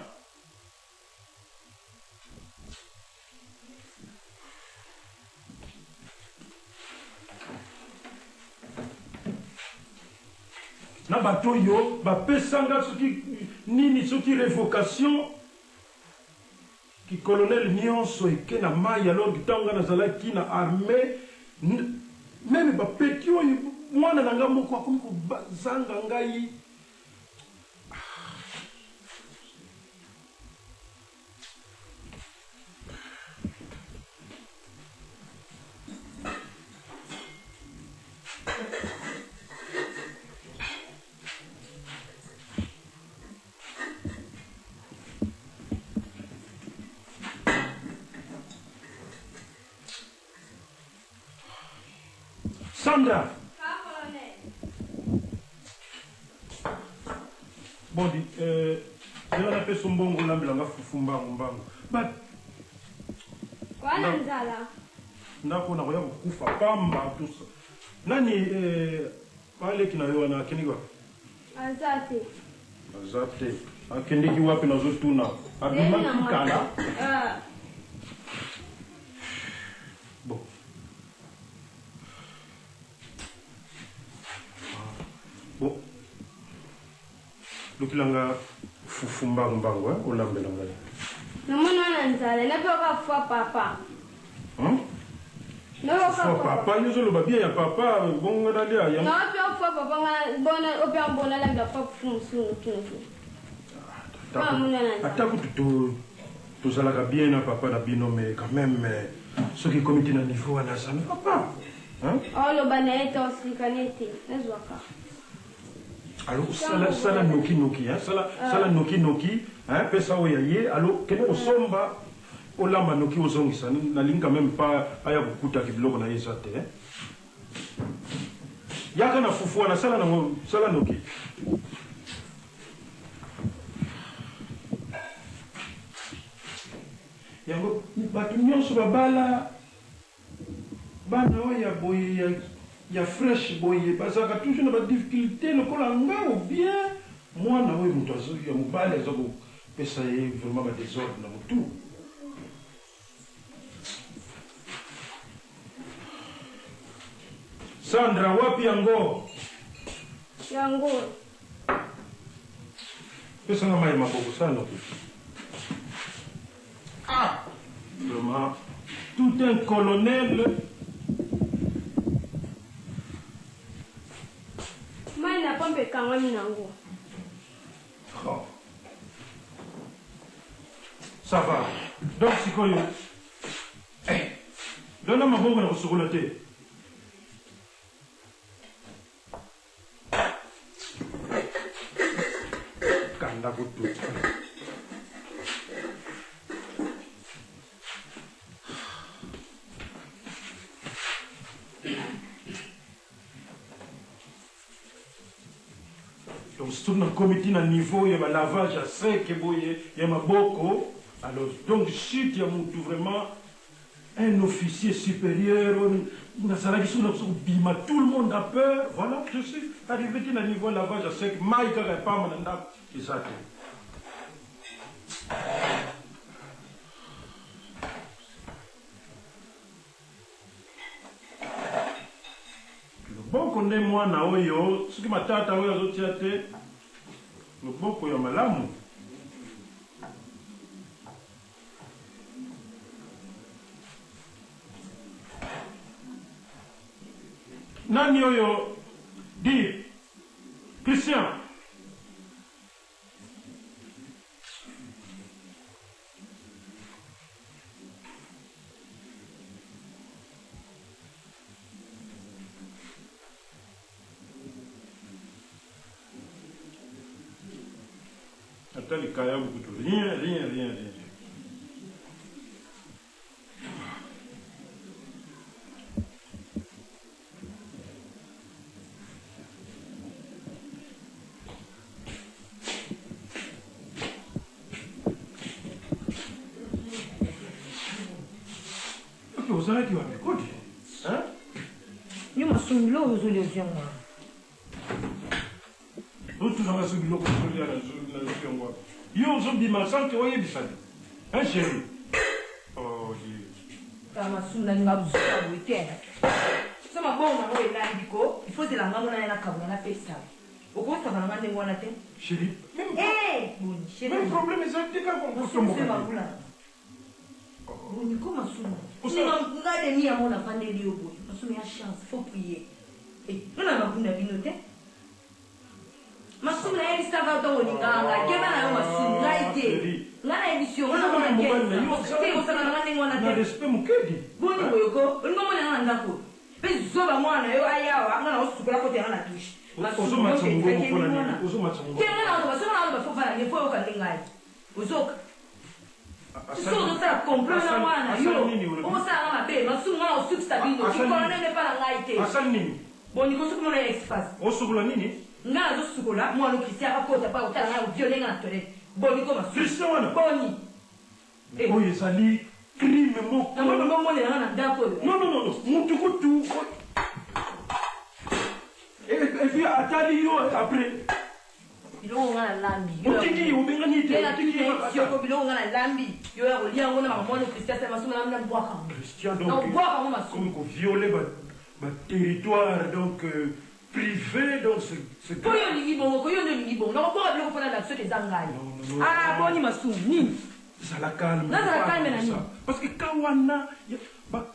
Na bato yo bapesanga soki nini soki révocation ki colonel nyonso eke na mai alors ntango nga nazalaki na armée meme bapeki oyo mwana na nga moko akomi kozanga ngai Sandra. Bon, je vais appeler son bon goulam de fufumba mbango. But. Kwa nzala. Ndako na roya kufa pamba tout ça. Nani pale kinayo na kinigo? Azate. Azate. Akendiki wapi na zotuna? Aduma kikala. Bon. Bon. Lukilanga fufumba mbango olambela ngali. Namona na nzala na toka fwa papa. No Fwa papa nyozo lo babia ya papa bonga dali ya. No pia fwa papa bona opia bona la da papa funsu tunsu. Ataku tozalaka bien na papa na bino mais quand même ce qui comité na niveau na ça ne va pas. Hein? Oh lo baneta osikanete nazwaka. Alors sala noki hein sala noki hein pesa oyaye alors kene osomba olamba noki ozongisa na linga même pas aya kukuta kibiloko na yesa te hein yaka na fufu na sala noki yango batu nyonso babala bana oya boye ya fresh boye bazaka toujours na ba difficulté lokola nga ou bien mwana oyo moto ya mobali aza kopesa ye vraiment ba désordre na motu Sandra wapi yango pesa nga mai maboko sana vraiment tout un colonel mai na pombe kangwa minango. Oh. Ça va. Donc sikoyo. Dona mabongo na kusukola te. Kanda kutu. Sur le comité na niveau il y a lavage à sec il y a maboko alors donc si tu as vraiment un officier supérieur on a ça là sur bima tout le monde a peur voilà je suis arrivé à niveau lavage à sec maïka pas mananda c'est ça boko nde mwana oyo soki matata oyo azotia te loboko ya malamu nani oyo di Christian rien. Vous avez dit, hein? Yo masumilo ozo lesion. otuzanga so biloko ozolia na yango yo ozobima sanke oyebisani un chéri masumu nalinga buzuka boye te so mabongo nango elandi ko il faut zela ngango na ye na kabonga na pesa okosaka nanga ndenge wana te chéri boni chéri même problème ezali te kaka okosomboka boni ko masumu nga demi yango nafandeli yo boye masumu ya chance faut prier nona mabunda bino te masumu na yebisaka ntongo olinganga keba na yo masumu ngai te nga na yebisi yo osaka nanga ndenge wana te boni boyoko olinga mona nga na ndako mpe zoba mwana yo ayawa nga na osukola kote yanga na tushe kenga na basoko na bafofana fo yoka nde ngai ozoka so ozosala complot na mwana yo osalanga mabe masumu nga na osukisa bino okikola nene mpa na ngai te boni kosuki mona ya expas osokola nini nga nazosukola mwana okristian akota pa otala nga oviole nga na toilette boni ko masumu boni oyo ezali crime moko namonela nga na ndako oyo non mutukutu et puis atali yo après biloko nga na lambi otiki obengani te yoko biloko nga na lambi yo ya kolia yango na mamwana okristian sa masumu na bwaka nabwaka yango masumu koviole baterritoire donc privé donc po yo olingi bongo ko yo nde olingi bongo nakobwaka biloko mpona na soki eza ngai boni masumu nini zala calme nazala calme na nini parce que ka wana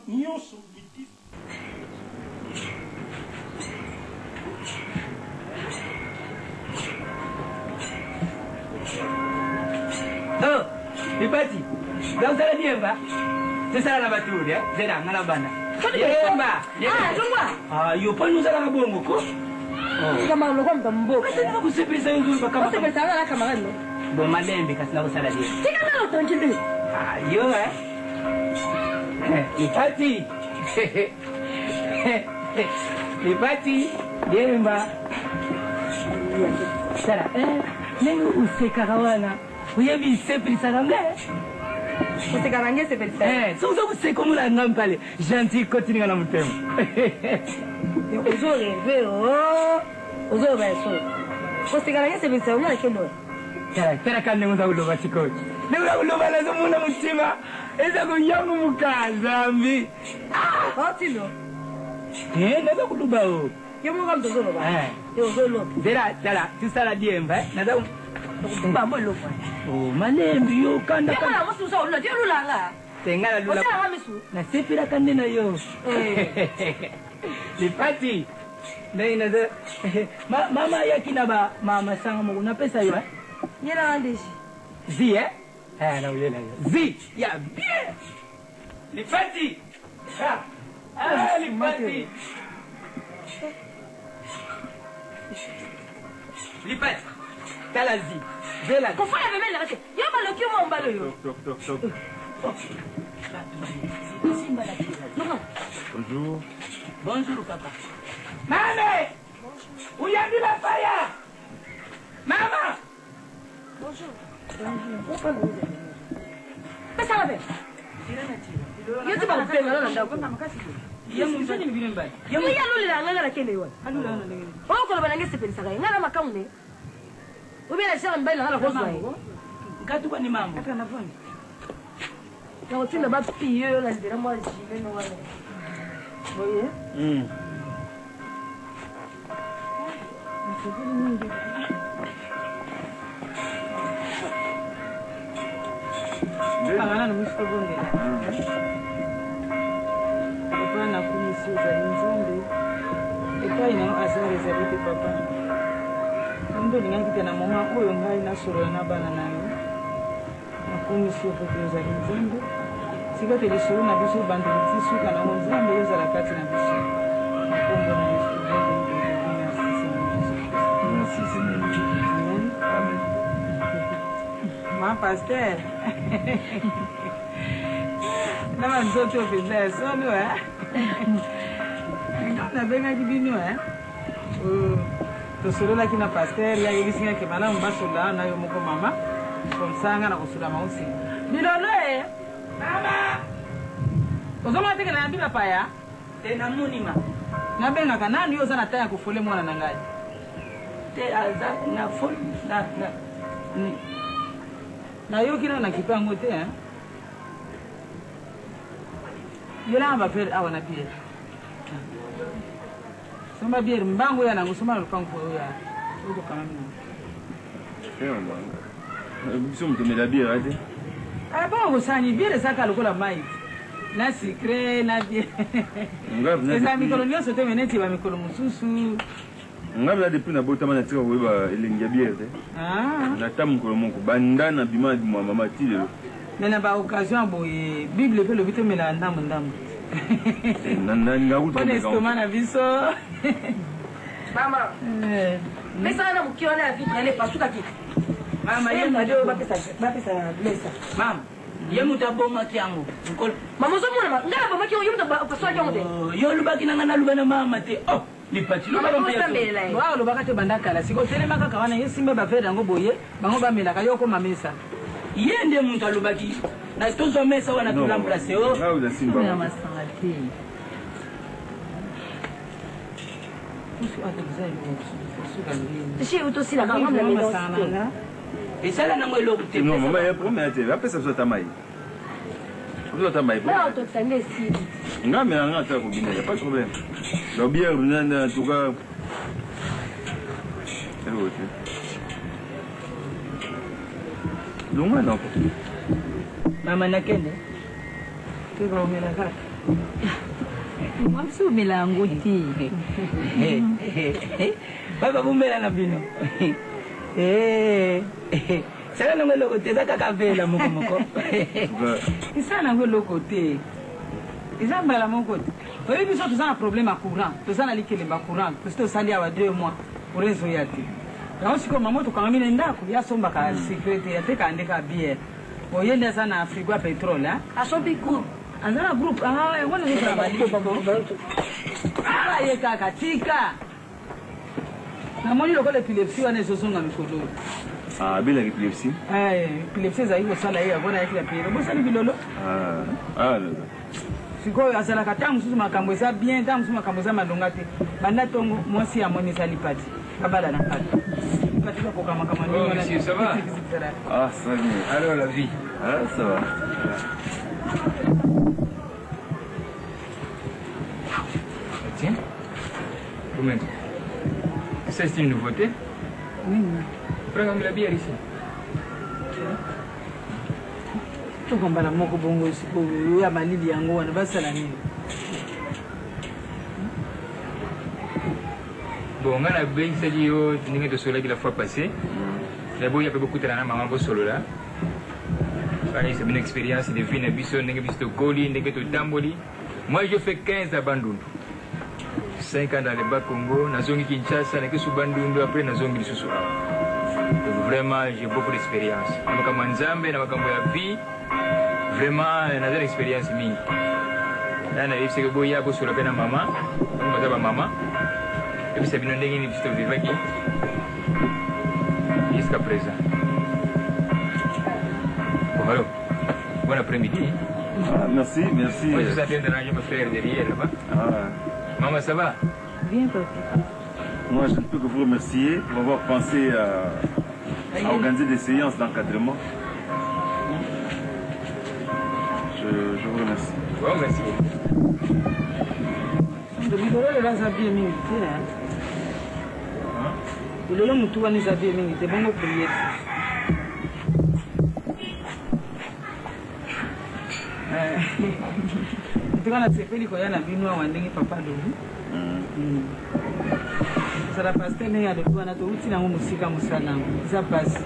nyonso Ipati, gausala diemba. Sesala na baturi, zera ngala bana. Diemba. Yo pa nuzala na bongo ko. Kama lo kwamba mboka. Kasi kusipisa yo nzuri kama. Kasi pesa na kama ngalo. Bo malembe kasi na kusala diemba. Tika na utonjinde. Yo Ipati. Ipati, diemba. Sara, nengo useka kawana. Uyebi sepelisa nanga useka nanga sepelisa so useka mula ngam pale gentil continue na mutemo uzoreve uzoreve so useka nanga sepelisa una kendo tera kan nengo zakuloba chikochi nengo zakuloba nazo muna mutima eza kunyangu mukazambi otilo nazo kuluba o yemo kam tozoloba yozoloba zera tala tusala diemba nazo bambo lokwa malembi yo kanda kana mususa ulula je lulanga tengala lula osala misu na sepira kande na yo Lipati ndio ndio mama yakina ba mama sanga mo na pesa yo nyela andishi zi na uyela zi ya bien Lipati Lipati Lipati Talazi. Vela. Kofanya bebe la kate. Yaba lo kiyo mo mbalo yo. Toc. Simba la kila. Non. Bonjour. Bonjour papa. Maman. Où y a de la fire? Maman. Bonjour. Pesa ngabe? Yo tiba kupenda na ndako. Yemu mfanye mbili mbaya. Yemu ya lule la ngala kele yo. Alula na ndenge. Oko lo banange sepelisa kai. Ngala makamne. Ubela shaka mbele ngala kozwa. Ngatu kwa ni mambo. Hata nafanya. Na utinda ba piyo la zidera mwa jile no wale. Oye? Pangana numisiko bonde. Papa na kumisi za nzambe. Epa ina asare za bite papa. Ndo ningangita na mama oyo ngai na solo na bana nayo. Na kumisi opo za nzambe. Sika te lisolo na biso bandu tisuka na nzambe yo za kati na biso. Kombo na Yesu. Merci Seigneur. Amen. Ma pasteur. Nama nzoto pesa sono na benga dibino to solo la kina pasteur ya yebisinga ke mala mbasola na yo moko mama komsanga na kusula mausi bilolo mama ozoma teke na mbila paya tena munima na benga kanani yo zana taya kufule mwana nangai te aza na fol na yo kina na kipango te hein yela ba fer awana biere soma biere mbango ya nangu soma lupango ya uko kama mimi biso mutomela biere ate bon kosani biere saka lokola mai na secret na biere eza mikolo nyonso te meneti ba mikolo mosusu ngabe la depuis na botama na tika koyeba elengi ya biere te na ta mokolo moko banda na bima mwa mama ti lelo me na baoccasion boye bible mpe lobi tomela ndambo mpona estoma na biso mama pesa na mokio wana ya vitre ele pasukaki mama bapesa blesa mama ye mutu abomaki yango mama ozomona nga na bomaki yo mutu paswaki yango te yo olobaki nanga naluba na mama te lipati olobaka te banda kala siko otelema kaka wana ye simba bavere yango boye bango bamelaka yo okoma mesa ye nde mutu alobaki na tozwa mesa wana tolamplase o masanga te si utosilaka masanga esala nango eloko te non mama ye promena te apesa biso ata mai ata mai nga mela nga ata kobina ya pas de problème la bière nana en tout cas hello te longa non mama nakende tekomela kaka mwamsi omela yango te baba bomela na bino sala nango eloko te eza kaka vela moko esala nango eloko te eza mbala moko te oyebi biso toza na problème ya courant toza na likelemba courant tosi tosali awa 2 mois orezo ya te yango sikoyo mamo tokangami na ndako yasombaka sécurité atekaka ndeka biere oye nde aza na frigo ya pétrole asombi groupe aza na groupe yango nazosala baye kaka tika namoni lokola epilepsie wana ezozonga mikolo abelaka epilepsie epilepsie ezali kosala ye yango nayaki na pere bosali bilolo sikoyo azalaka ntango mosusu makambo eza bien ntango mosusu makambo eza malonga te banda ntongo mwasi amoni eza lipati abala na kati lipati bakoka makambo Monsieur, ça va? Ah, ça va bien. Alors la vie? Ah, ça va. Tiens, comment? Ça c'est une nouveauté? Oui. Prends la bière ici. tokambala moko bongo sikoyo ya malili yango wana basala nini Bon, on a bien dit yo ndenge tosolaki la fois passée. D'abord, il y a beaucoup de maman pour solo là. C'est une expérience de vie na biso ndenge biso koli ndenge to tamboli. Moi je fais 15 à Bandundu. 5 ans dans le bas Congo, nazongi Kinshasa, na kesu Bandundu après nazongi lisusu. Donc vraiment, j'ai beaucoup d'expérience. Na makambo nzambe na makambo ya vie. Vraiment, j'ai une expérience mingi. Là, na yebise ke boya bo solo pena mama, on va ba mama. Et puis c'est bien ndenge ni biso vivaki. Jusqu'à présent. Bon, alors, bon après-midi. Ah, merci, merci. Moi, je suis en train de ranger mes frères derrière là-bas. Ah. Maman, ça va? Bien, papa. Moi, je ne peux que vous remercier pour avoir pensé à organiser des séances d'encadrement. Je vous remercie. Bon, merci. lelo mutu wana eza bie mingi te bongo priere ntika nasepeli koya na bino awa ndenge papa alobi ezala paster ndenge alobi wana touti nango mosika mosala yango eza pasi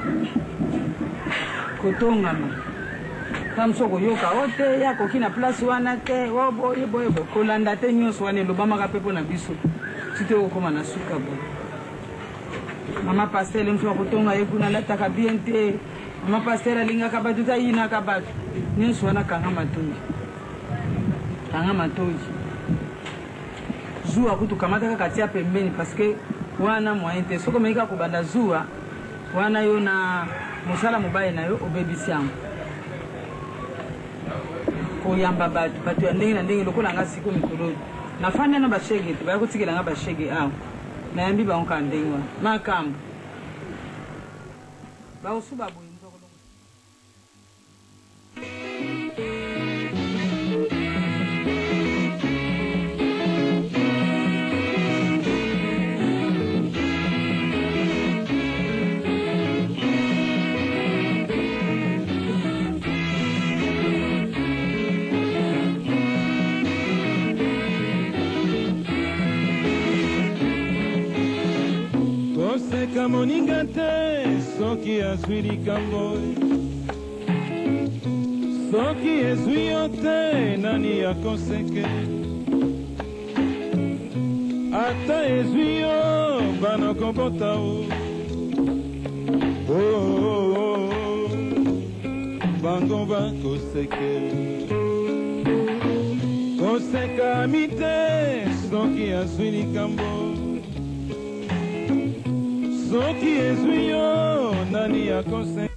kotongama ta mosu okoyoka o te ye akoki na place wana te boyeboyebo kolanda te nyonso wana elobamaka mpe mpo na biso tite okokóma na suka boye mama pasteur mosu akotonga ye kuna alataka bien te mama pasteur alingaka bato te ayinaka bato nyonso wana kanga matoyi zuwa kutu kamata kaka tia pembeni parceke wana moyen te soki omeki kaka kobanda zuwa wana yo na mosala mobali na yo obebisi yango koyamba bato ya ndenge na ndenge lokola nga siko mikolo nafandi na bashege te baya kotikela nga bashege awa nayambi bango ka ndenge wana makambo baosuba boye koseka moninga te soki azwi likambo soki ezwi yo te nani akoseke ata ezwi yo bana kobota o bango bakoseke koseka mi te soki azwi likambo soki ezwi yo nani akose